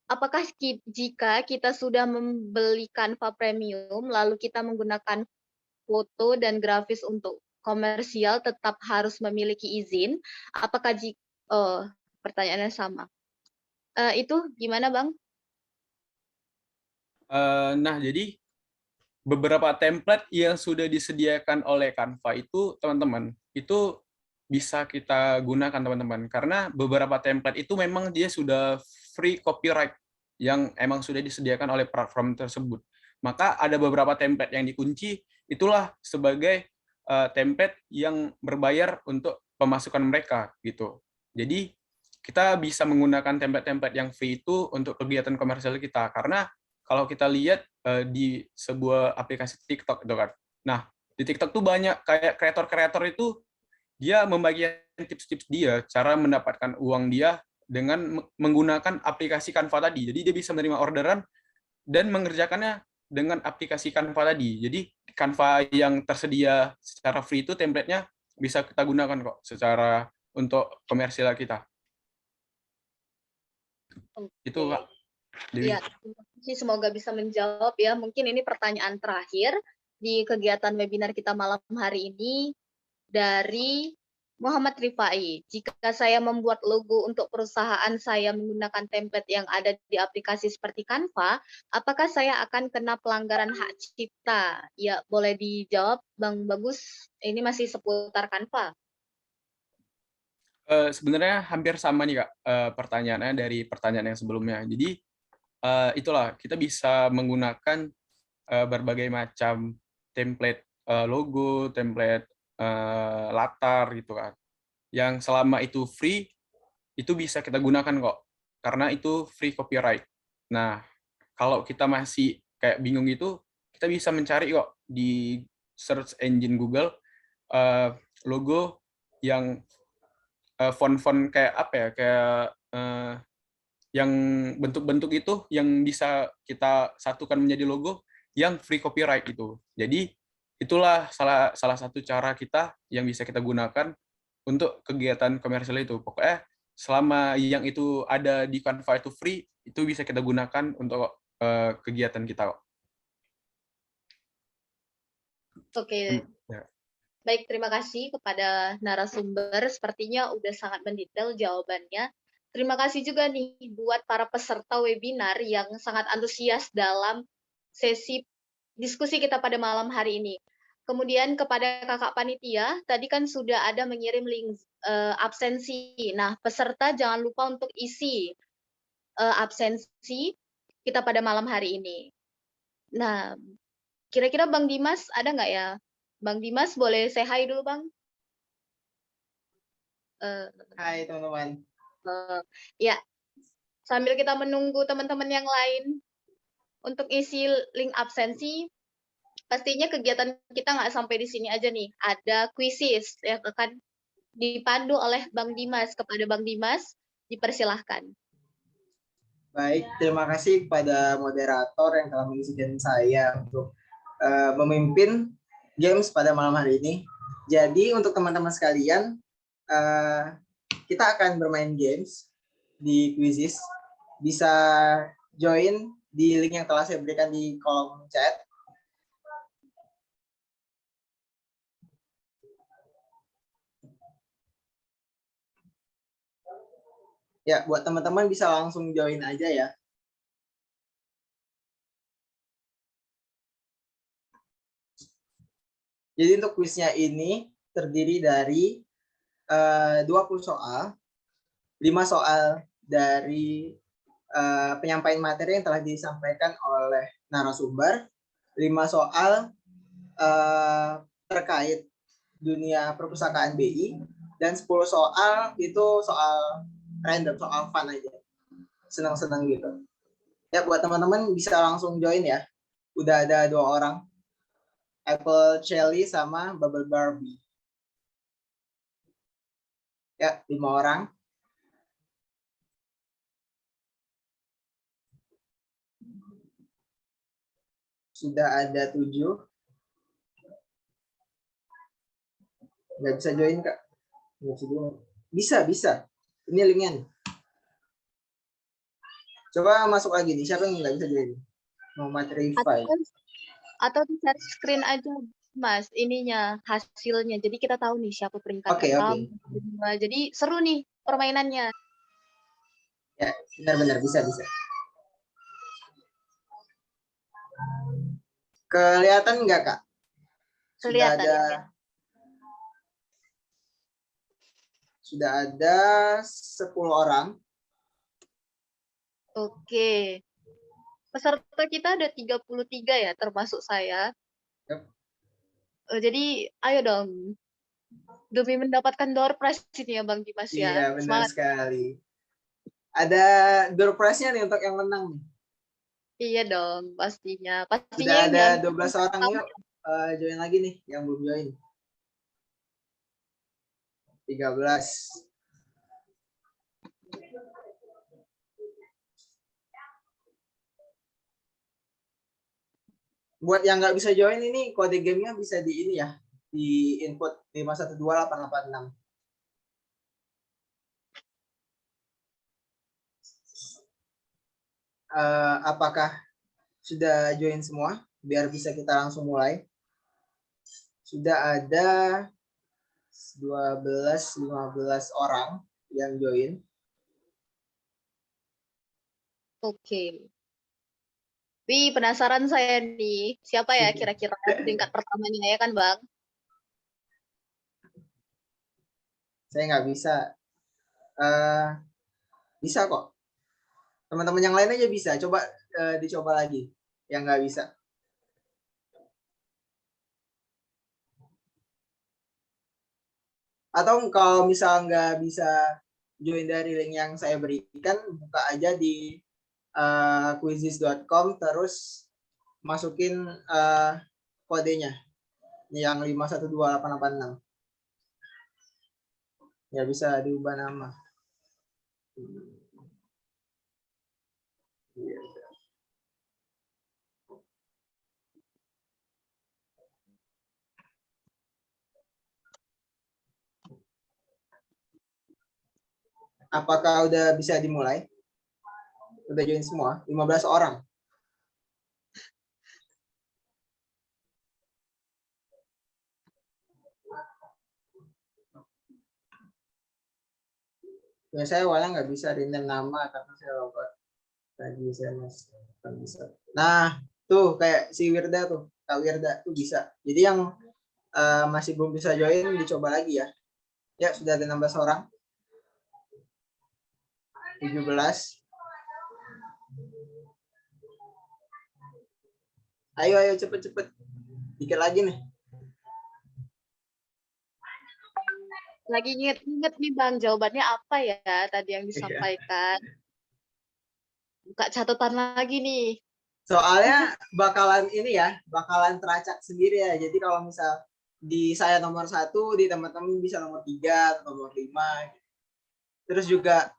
Apakah jika kita sudah membeli Canva Premium, lalu kita menggunakan foto dan grafis untuk komersial tetap harus memiliki izin? Apakah pertanyaannya sama? Itu gimana, Bang? Nah, jadi beberapa template yang sudah disediakan oleh Canva itu, teman-teman, itu bisa kita gunakan, teman-teman. Karena beberapa template itu memang dia sudah free copyright yang emang sudah disediakan oleh platform tersebut. Maka ada beberapa template yang dikunci, itulah sebagai template yang berbayar untuk pemasukan mereka gitu. Jadi kita bisa menggunakan template-template yang free itu untuk kegiatan komersial kita, karena kalau kita lihat di sebuah aplikasi TikTok itu kan. Nah, di TikTok tuh banyak kayak kreator-kreator itu dia membagikan tips-tips dia cara mendapatkan uang dia dengan menggunakan aplikasi Canva tadi. Jadi dia bisa menerima orderan dan mengerjakannya dengan aplikasi Canva tadi. Jadi Canva yang tersedia secara free itu template-nya bisa kita gunakan kok secara untuk komersial kita. Itu Kak Dewi. Ya, semoga bisa menjawab ya. Mungkin ini pertanyaan terakhir di kegiatan webinar kita malam hari ini dari Muhammad Rifai. Jika saya membuat logo untuk perusahaan saya menggunakan template yang ada di aplikasi seperti Canva, apakah saya akan kena pelanggaran hak cipta? Ya, boleh dijawab Bang Bagus. Ini masih seputar Canva. Sebenarnya hampir sama nih Kak pertanyaannya dari pertanyaan yang sebelumnya. Jadi itulah kita bisa menggunakan berbagai macam template logo, template latar gitu kan. Yang selama itu free, itu bisa kita gunakan kok. Karena itu free copyright. Nah, kalau kita masih kayak bingung gitu, kita bisa mencari kok di search engine Google logo yang font-font kayak apa ya, kayak yang bentuk-bentuk itu yang bisa kita satukan menjadi logo yang free copyright itu. Jadi itulah salah satu cara kita yang bisa kita gunakan untuk kegiatan komersial itu. Pokoknya selama yang itu ada di Canva itu free, itu bisa kita gunakan untuk kegiatan kita. Oke. Ya. Baik, terima kasih kepada narasumber. Sepertinya udah sangat mendetail jawabannya. Terima kasih juga nih buat para peserta webinar yang sangat antusias dalam sesi diskusi kita pada malam hari ini. Kemudian kepada kakak panitia, tadi kan sudah ada mengirim link absensi. Nah, peserta jangan lupa untuk isi absensi kita pada malam hari ini. Nah, kira-kira Bang Dimas ada nggak ya? Bang Dimas boleh say hi dulu Bang? Hai teman-teman. Ya, sambil kita menunggu teman-teman yang lain untuk isi link absensi, pastinya kegiatan kita nggak sampai di sini aja nih. Ada quizzes yang akan dipandu oleh Bang Dimas. Kepada Bang Dimas, dipersilahkan. Baik, terima kasih kepada moderator yang telah mengizinkan saya untuk memimpin games pada malam hari ini. Jadi untuk teman-teman sekalian, kita akan bermain games di quizzes. Bisa join di link yang telah saya berikan di kolom chat. Ya, buat teman-teman bisa langsung join aja ya. Jadi untuk kuisnya ini terdiri dari 20 soal, 5 soal dari penyampaian materi yang telah disampaikan oleh narasumber, 5 soal terkait dunia perpustakaan BI, dan 10 soal itu soal random, soal fun aja, senang-senang gitu. Ya, buat teman-teman bisa langsung join ya. Udah ada 2 orang, Apple Cherry sama Bubble Barbie. Ya, 5 orang. Sudah ada 7. Nggak bisa join, Kak. Nggak bisa join. Bisa. Ini linknya nih. Coba masuk lagi nih. Siapa yang nggak bisa join? Muhammad Rifai. Atau di share screen aja, Mas, ininya, hasilnya. Jadi kita tahu nih siapa peringkat pertama. Jadi seru nih permainannya. Ya, benar-benar bisa. Kelihatan nggak, Kak? Kelihatan. Sudah ada 10 orang. Oke. Peserta kita ada 33 ya, termasuk saya. Yep. Jadi, ayo dong. Demi mendapatkan door prize ini ya, Bang Dimas ya. Iya, benar sekali. Ada door prize-nya nih untuk yang menang nih. Iya dong, pastinya. Sudah ada 12 orang, yuk. Join lagi nih, yang belum join. 13. Buat yang nggak bisa join ini kode gamenya bisa di ini ya, di input 512886. Apakah sudah join semua? Biar bisa kita langsung mulai. Sudah ada 12-15 orang yang join. Oke. Wih, penasaran saya nih. Siapa ya kira-kira tingkat pertamanya ya kan, Bang? Saya nggak bisa. Bisa kok. Teman-teman yang lain aja bisa. Coba dicoba lagi. Yang nggak bisa. Atau kalau misal nggak bisa join dari link yang saya berikan, buka aja di quizizz.com, terus masukin kodenya yang 512886. Ya bisa diubah nama. Apakah udah bisa dimulai? Udah join semua? 15 orang. Ya, saya awalnya nggak bisa rename nama karena saya lupa tadi saya masih bisa. Nah, tuh kayak si Wirda tuh, Kak Wirda tuh bisa. Jadi yang masih belum bisa join dicoba lagi ya. Ya, sudah ada 16 orang. 17. Ayo cepet-cepet. Dikit lagi nih. Lagi inget-inget nih Bang, jawabannya apa ya tadi yang disampaikan. Buka catatan lagi nih. Soalnya bakalan ini ya, bakalan teracak sendiri ya. Jadi kalau misal di saya nomor 1, di teman-teman bisa nomor 3, nomor 5. Terus juga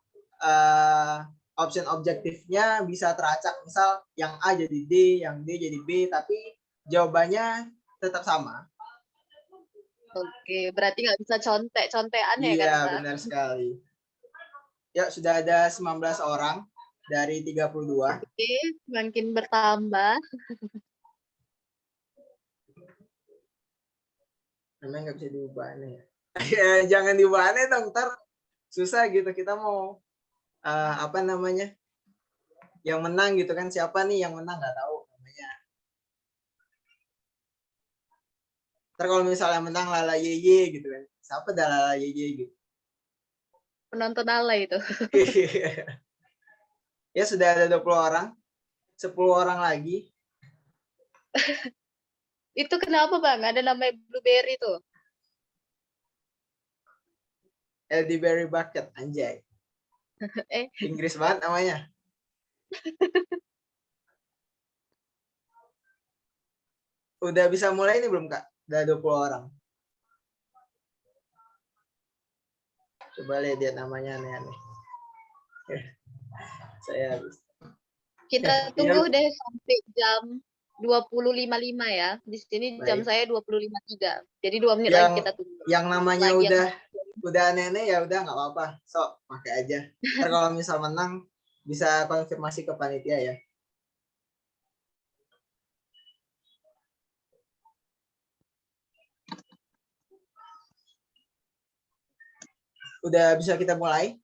option objektifnya bisa teracak. Misal yang A jadi D, yang D jadi B, tapi jawabannya tetap sama. Oke, berarti nggak bisa contek-contekan ya kan? Iya, benar sekali. Ya, sudah ada 19 orang dari 32. Oke, makin bertambah. Namanya nggak bisa diubah nih ya. Jangan diubah aneh dong, ntar susah gitu. Kita mau apa namanya? Yang menang gitu kan, siapa nih yang menang nggak tahu namanya. Ntar kalau misalnya menang Lala Yeye gitu kan. Siapa dah Lala Yeye gitu. Penonton ala itu. Ya sudah ada 20 orang. 10 orang lagi. Itu kenapa Bang? Ada namanya Blueberry tuh. Elderberry Bucket, anjay. Inggris banget namanya. Udah bisa mulai ini belum Kak? Udah 20 orang. Coba lihat namanya aneh-aneh. Saya habis. Kita tunggu deh sampai jam 20.55 ya. Di sini jam saya 20.53. Jadi 2 menit lagi kita tunggu. Yang namanya udah aneh-aneh ya udah nggak apa-apa. Sok, pakai aja. Ntar kalau misal menang bisa konfirmasi ke panitia ya. Udah bisa kita mulai?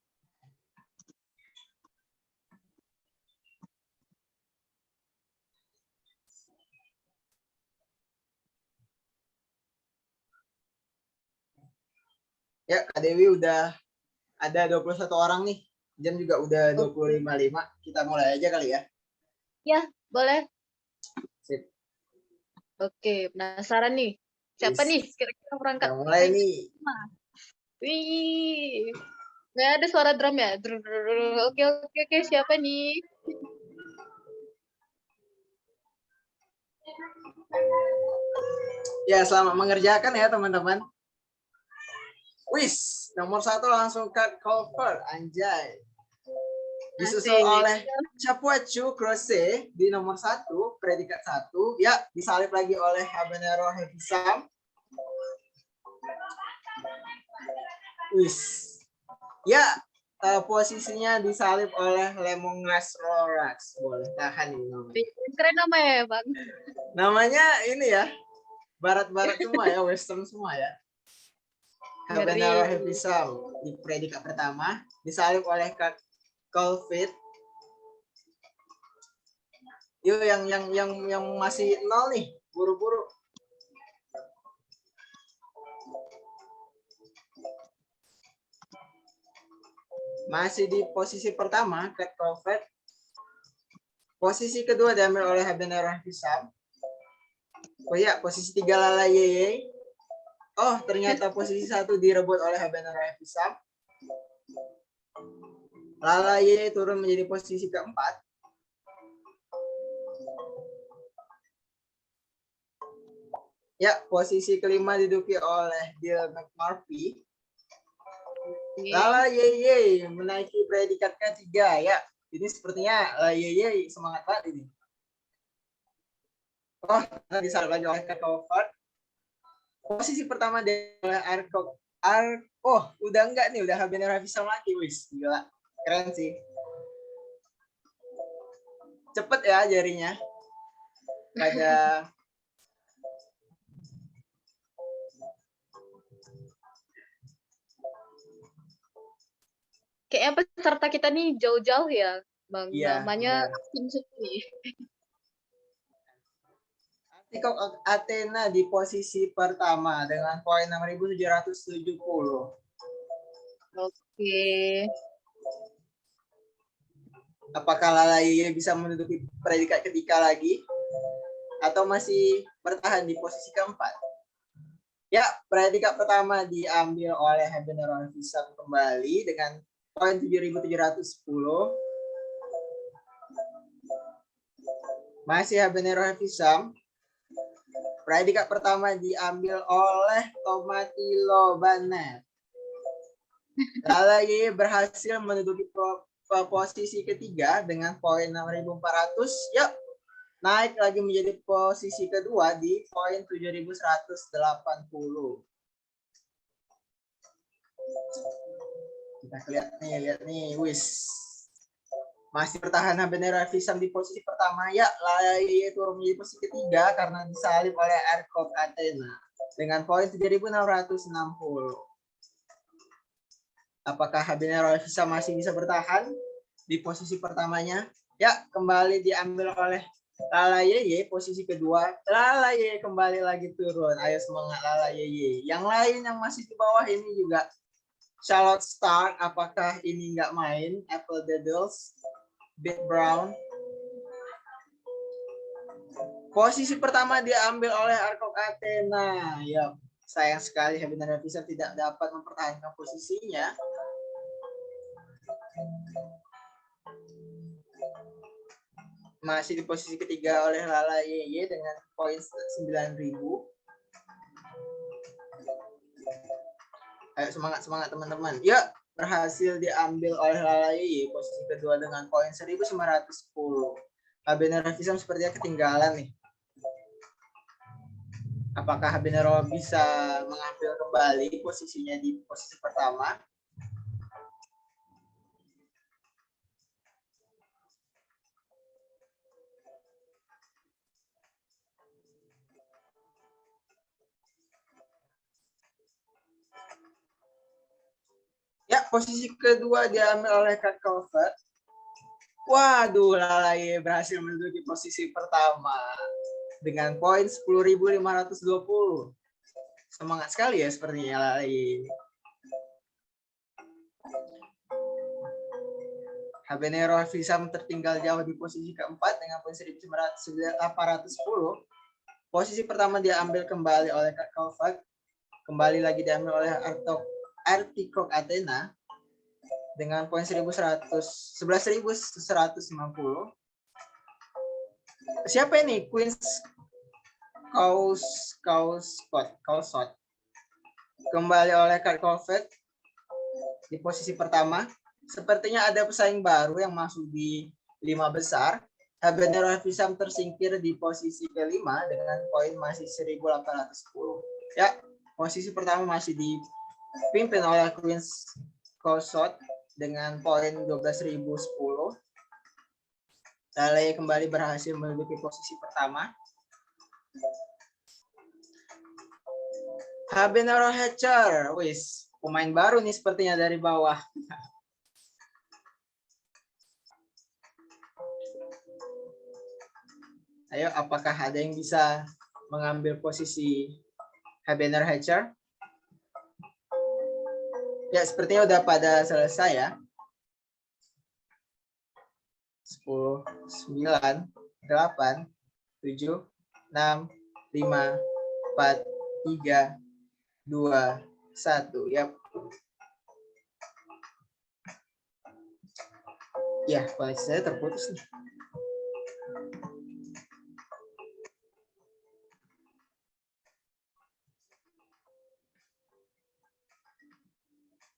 Ya, Kak Dewi udah ada 21 orang nih. Jam juga udah 25.05. Kita mulai aja kali ya. Ya, boleh. Sip. Oke, penasaran nih. Siapa nih kira-kira berangkat? Kita mulai nih. Wih, nggak ada suara drum ya? Oke, siapa nih? Ya, selamat mengerjakan ya teman-teman. Wis, nomor 1 langsung cut cover, anjay. Disusul Asik. oleh Capuachu Croce di nomor 1, predikat 1. Ya, disalip lagi oleh Habanero Heavy Sam. Wis. Ya, posisinya disalip oleh Lemongrass Lorax. Boleh tahan ini namanya. Keren namanya ya, Bang. Namanya ini ya, barat-barat semua ya, western semua ya. Habanero Heavy Sam di predikat pertama, disalip oleh Colfit. Yuk yang masih 0 nih, buru-buru. Masih di posisi pertama, Cat Colfit. Posisi kedua diambil oleh Habanero Heavy Sam. Oh ya, posisi 3 Lala Yeye. Oh, ternyata posisi 1 direbut oleh Habanero Heavy Sam. Lala Yeye turun menjadi posisi keempat. Ya, posisi kelima diduduki oleh Dil McMurphy. Lala Yeye menaiki predikat ketiga ya. Ini sepertinya Lala Yeye semangat banget ini. Oh, disalip lagi oleh Kakao-Fart. Posisi pertama oleh Arkok. Oh, udah enggak nih, udah Habanero Heavy Sam lagi, wis. Gila. Keren sih. Cepet ya jarinya. Pada Kayaknya peserta kita nih jauh-jauh ya, Bang. Iya, Namanya iya. Kim Sukmi. Artikok Athena di posisi pertama dengan poin 6.770. Oke. Apakah Lala Yeye bisa menduduki predikat ketiga lagi? Atau masih bertahan di posisi keempat? Ya, predikat pertama diambil oleh Habanero Heavy Sam kembali dengan poin 7.710. Masih Habanero Heavy Sam. Predikat pertama diambil oleh Tomatilo Banet. Lala Yeye berhasil menduduki posisi ketiga dengan poin 6.400. Yuk, naik lagi menjadi posisi kedua di poin 7.180. Kita lihat nih, wis. Masih bertahan Habanero Heavy Sam di posisi pertama. Ya, Lala Yeye turun menjadi posisi ketiga karena disalip oleh Arkok Athena dengan poin 7.660. Apakah Habanero Heavy Sam masih bisa bertahan di posisi pertamanya? Ya, kembali diambil oleh Lala Yeye posisi kedua. Lala Yeye kembali lagi turun. Ayo semangat Lala Yeye. Yang lain yang masih di bawah ini juga Charlotte Stark. Apakah ini nggak main? Apple Doodles, Big Brown. Posisi pertama diambil oleh Arkok Athena. Ya, sayang sekali Habanero Heavy Sam tidak dapat mempertahankan posisinya. Masih di posisi ketiga oleh Lala Yeye dengan poin 9.000. Ayo semangat teman-teman. Ya, berhasil diambil oleh Lala Yeye posisi kedua dengan poin 1.910. Habanero Heavy Sam sepertinya ketinggalan nih. Apakah Habanero bisa mengambil kembali posisinya di posisi pertama? Ya, posisi kedua diambil oleh Cat Colfit. Waduh, Lala Yeye berhasil menduduki posisi pertama dengan poin 10.520. Semangat sekali ya sepertinya Lala Yeye. Habanero Heavy Sam tertinggal jauh di posisi keempat dengan poin 1.810. Posisi pertama diambil kembali oleh Cat Colfit. Kembali lagi diambil oleh Artikok Athena dengan poin 11.190. Siapa ini? Queen's Causot. Kembali oleh Cat Colfit di posisi pertama sepertinya ada pesaing baru yang masuk di 5 besar. Habanero Visam tersingkir di posisi kelima dengan poin masih 1810. Ya, posisi pertama masih dipimpin oleh Queens Kosot dengan poin 12.010. Saleh kembali berhasil menduduki posisi pertama. Habanero Hatcher, wis pemain baru nih sepertinya dari bawah. Ayo, apakah ada yang bisa mengambil posisi Habanero Hatcher? Ya, sepertinya udah pada selesai ya. 10, 9, 8, 7, 6, 5, 4, 3, 2, 1. Yap. Ya, koneksi saya terputus nih.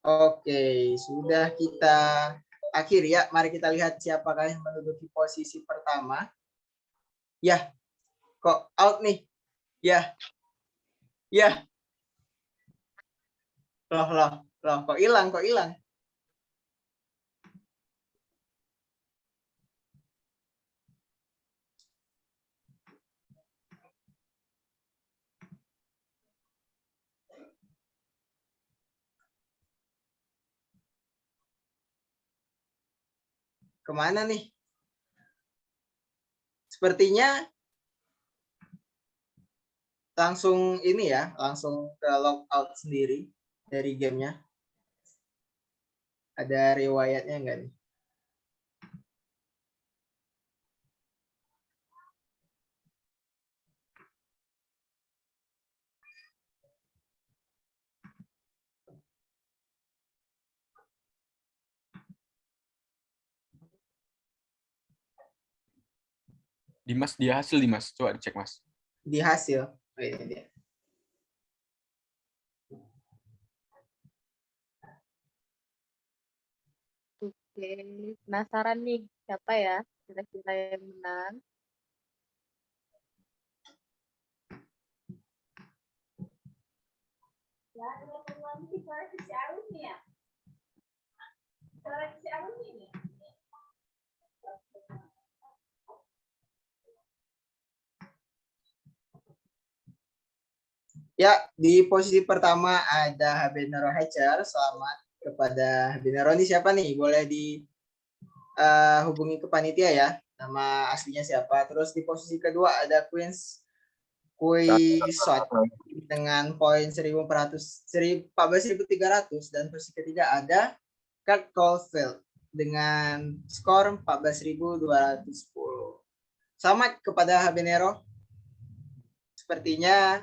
Oke, sudah kita akhiri ya. Mari kita lihat siapakah yang menduduki posisi pertama. Ya, kok out nih? Ya. Ya. Loh, kok hilang, Kemana nih? Sepertinya langsung ini ya, langsung ke logout sendiri dari gamenya. Ada riwayatnya enggak nih? Dimas, dia hasil Dimas. Coba dicek Mas. Di hasil. Oh, ini dia. Oke, penasaran nih siapa ya kira-kira yang menang. Ya, di posisi pertama ada Habanero Hatcher. Selamat kepada Habanero. Ini siapa nih? Boleh dihubungi ke panitia ya. Nama aslinya siapa. Terus di posisi kedua ada Queens Quaysot dengan poin 14.300 dan posisi ketiga ada Kurt Caulfield dengan skor 14.210. Selamat kepada Habanero. Sepertinya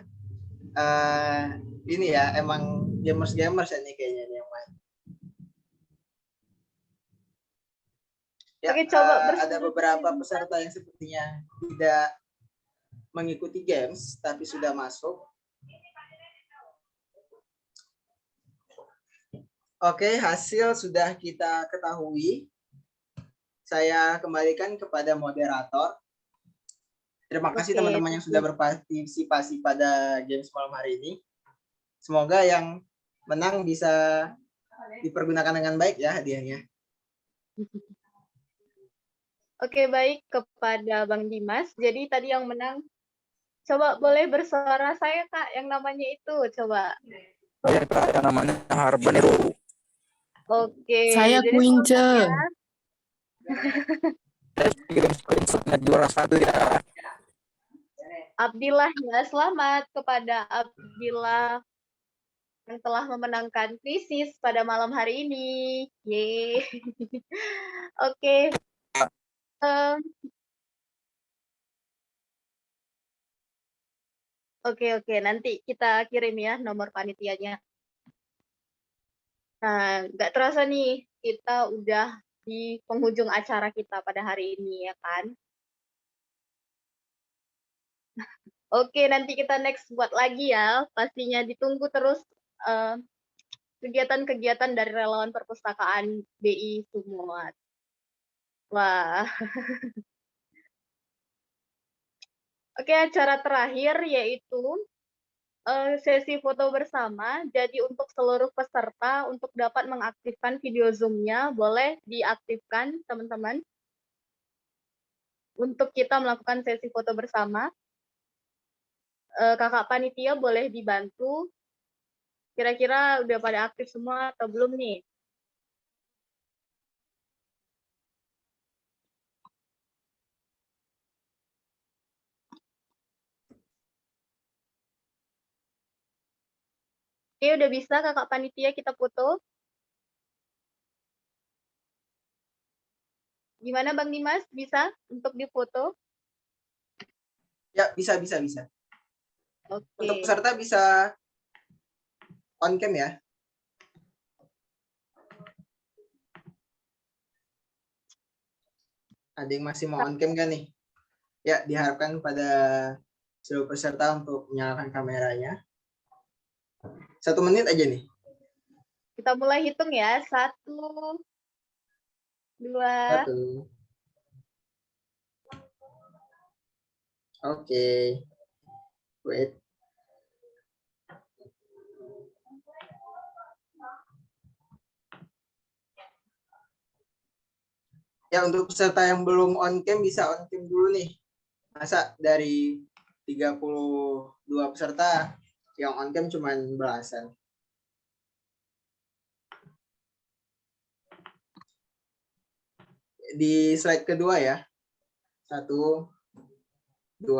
ini ya emang gamers ya nih kayaknya yang main. Ya, Oke, coba ada beberapa peserta yang sepertinya tidak mengikuti games tapi sudah masuk. Oke, hasil sudah kita ketahui. Saya kembalikan kepada moderator. Terima kasih teman-teman yang sudah berpartisipasi pada games malam hari ini. Semoga yang menang bisa dipergunakan dengan baik ya hadiahnya. Oke, baik kepada Bang Dimas. Jadi tadi yang menang, coba boleh bersuara saya Kak, yang namanya itu, coba. Saya Kak, yang namanya Habanero. Oke. Saya Quince. Kirim screenshotnya juara 1 ya. Abdillah ya, selamat kepada Abdillah yang telah memenangkan krisis pada malam hari ini. Yeay. Oke. Oke, nanti kita kirim ya nomor panitianya. Nah, nggak terasa nih, kita udah di penghujung acara kita pada hari ini ya kan. Oke, nanti kita next buat lagi ya. Pastinya ditunggu terus kegiatan-kegiatan dari relawan perpustakaan BI Sumut. Wah. Oke, acara terakhir yaitu sesi foto bersama. Jadi untuk seluruh peserta untuk dapat mengaktifkan video Zoom-nya, boleh diaktifkan teman-teman. Untuk kita melakukan sesi foto bersama. Kakak panitia boleh dibantu. Kira-kira udah pada aktif semua atau belum nih? Oke, udah bisa kakak panitia kita foto. Gimana Bang Dimas, bisa untuk difoto? Ya, bisa. Oke. Untuk peserta bisa on cam ya. Ada yang masih mau on cam kan nih? Ya, diharapkan pada seluruh peserta untuk menyalakan kameranya. 1 menit aja nih. Kita mulai hitung ya. 1, 2. 1. Oke. Wait. Ya, untuk peserta yang belum on cam bisa on cam dulu nih. Masa dari 32 peserta yang on cam cuma belasan. Di slide kedua ya. 1, 2,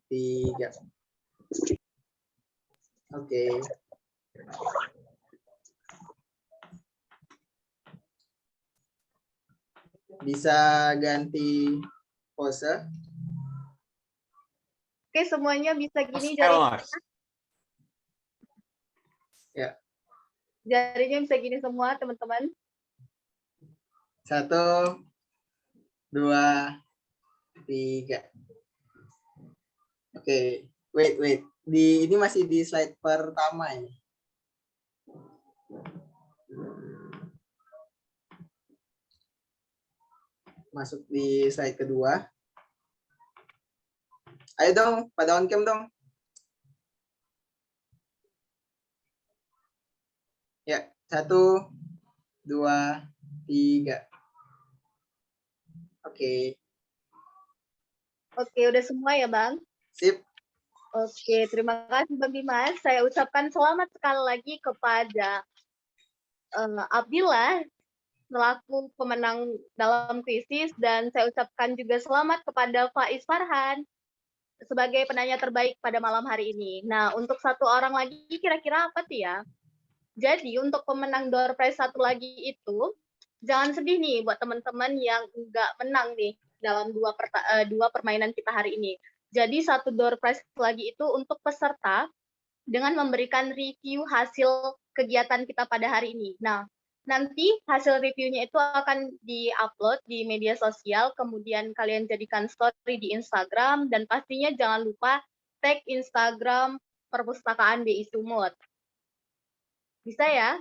3. Oke. Bisa ganti pose. Oke, semuanya bisa gini Mas. Ya. Jarinya bisa gini semua, teman-teman. 1, 2, 3. Oke, wait. Ini masih di slide pertama ini. Masuk di slide kedua. Ayo dong, pada on cam dong. Ya, 1, 2, 3. Oke. Oke, udah semua ya, Bang? Sip. Oke, terima kasih Bang Dimas. Saya ucapkan selamat sekali lagi kepada Abdillah selaku pemenang dalam kuisis, dan saya ucapkan juga selamat kepada Faiz Farhan sebagai penanya terbaik pada malam hari ini. Nah, untuk satu orang lagi kira-kira apa tuh ya? Jadi untuk pemenang door prize satu lagi itu, jangan sedih nih buat teman-teman yang nggak menang nih dalam dua permainan kita hari ini. Jadi satu door prize lagi itu untuk peserta dengan memberikan review hasil kegiatan kita pada hari ini. Nah, nanti hasil reviewnya itu akan di-upload di media sosial, kemudian kalian jadikan story di Instagram, dan pastinya jangan lupa tag Instagram Perpustakaan BI Sumut. Bisa ya?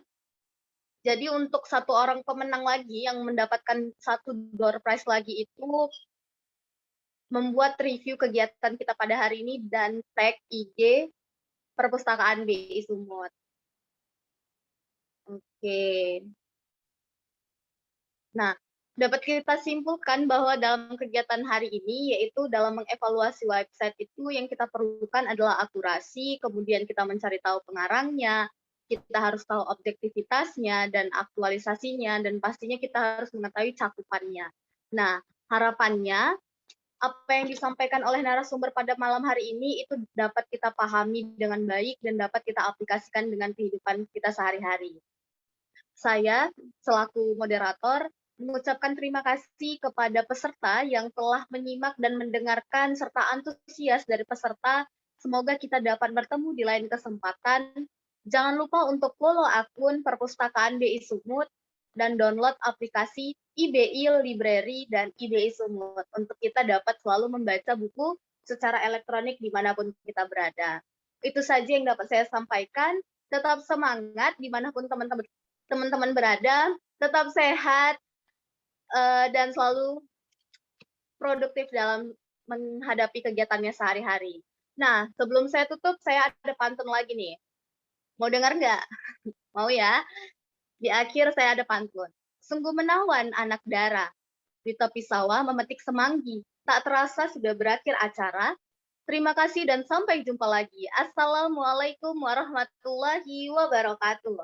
Jadi untuk satu orang pemenang lagi yang mendapatkan satu door prize lagi itu membuat review kegiatan kita pada hari ini dan tag IG Perpustakaan BI Sumut. Oke. Nah, dapat kita simpulkan bahwa dalam kegiatan hari ini, yaitu dalam mengevaluasi website itu yang kita perlukan adalah akurasi, kemudian kita mencari tahu pengarangnya, kita harus tahu objektivitasnya dan aktualisasinya, dan pastinya kita harus mengetahui cakupannya. Nah, harapannya apa yang disampaikan oleh narasumber pada malam hari ini itu dapat kita pahami dengan baik dan dapat kita aplikasikan dengan kehidupan kita sehari-hari. Saya selaku moderator mengucapkan terima kasih kepada peserta yang telah menyimak dan mendengarkan serta antusias dari peserta. Semoga kita dapat bertemu di lain kesempatan. Jangan lupa untuk follow akun Perpustakaan BI Sumut dan download aplikasi IBI Library dan IBI Sumut untuk kita dapat selalu membaca buku secara elektronik dimanapun kita berada. Itu saja yang dapat saya sampaikan. Tetap semangat dimanapun teman-teman berada, tetap sehat, dan selalu produktif dalam menghadapi kegiatannya sehari-hari. Nah, sebelum saya tutup, saya ada pantun lagi nih. Mau dengar nggak? Mau ya? Di akhir saya ada pantun. Sungguh menawan anak dara, di tepi sawah memetik semanggi. Tak terasa sudah berakhir acara. Terima kasih dan sampai jumpa lagi. Assalamualaikum warahmatullahi wabarakatuh.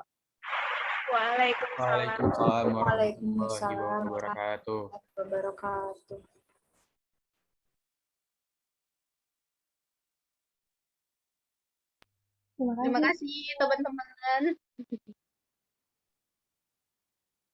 Waalaikumsalam warahmatullahi Waalaikumsalam wabarakatuh. wabarakatuh. Terima kasih teman-teman.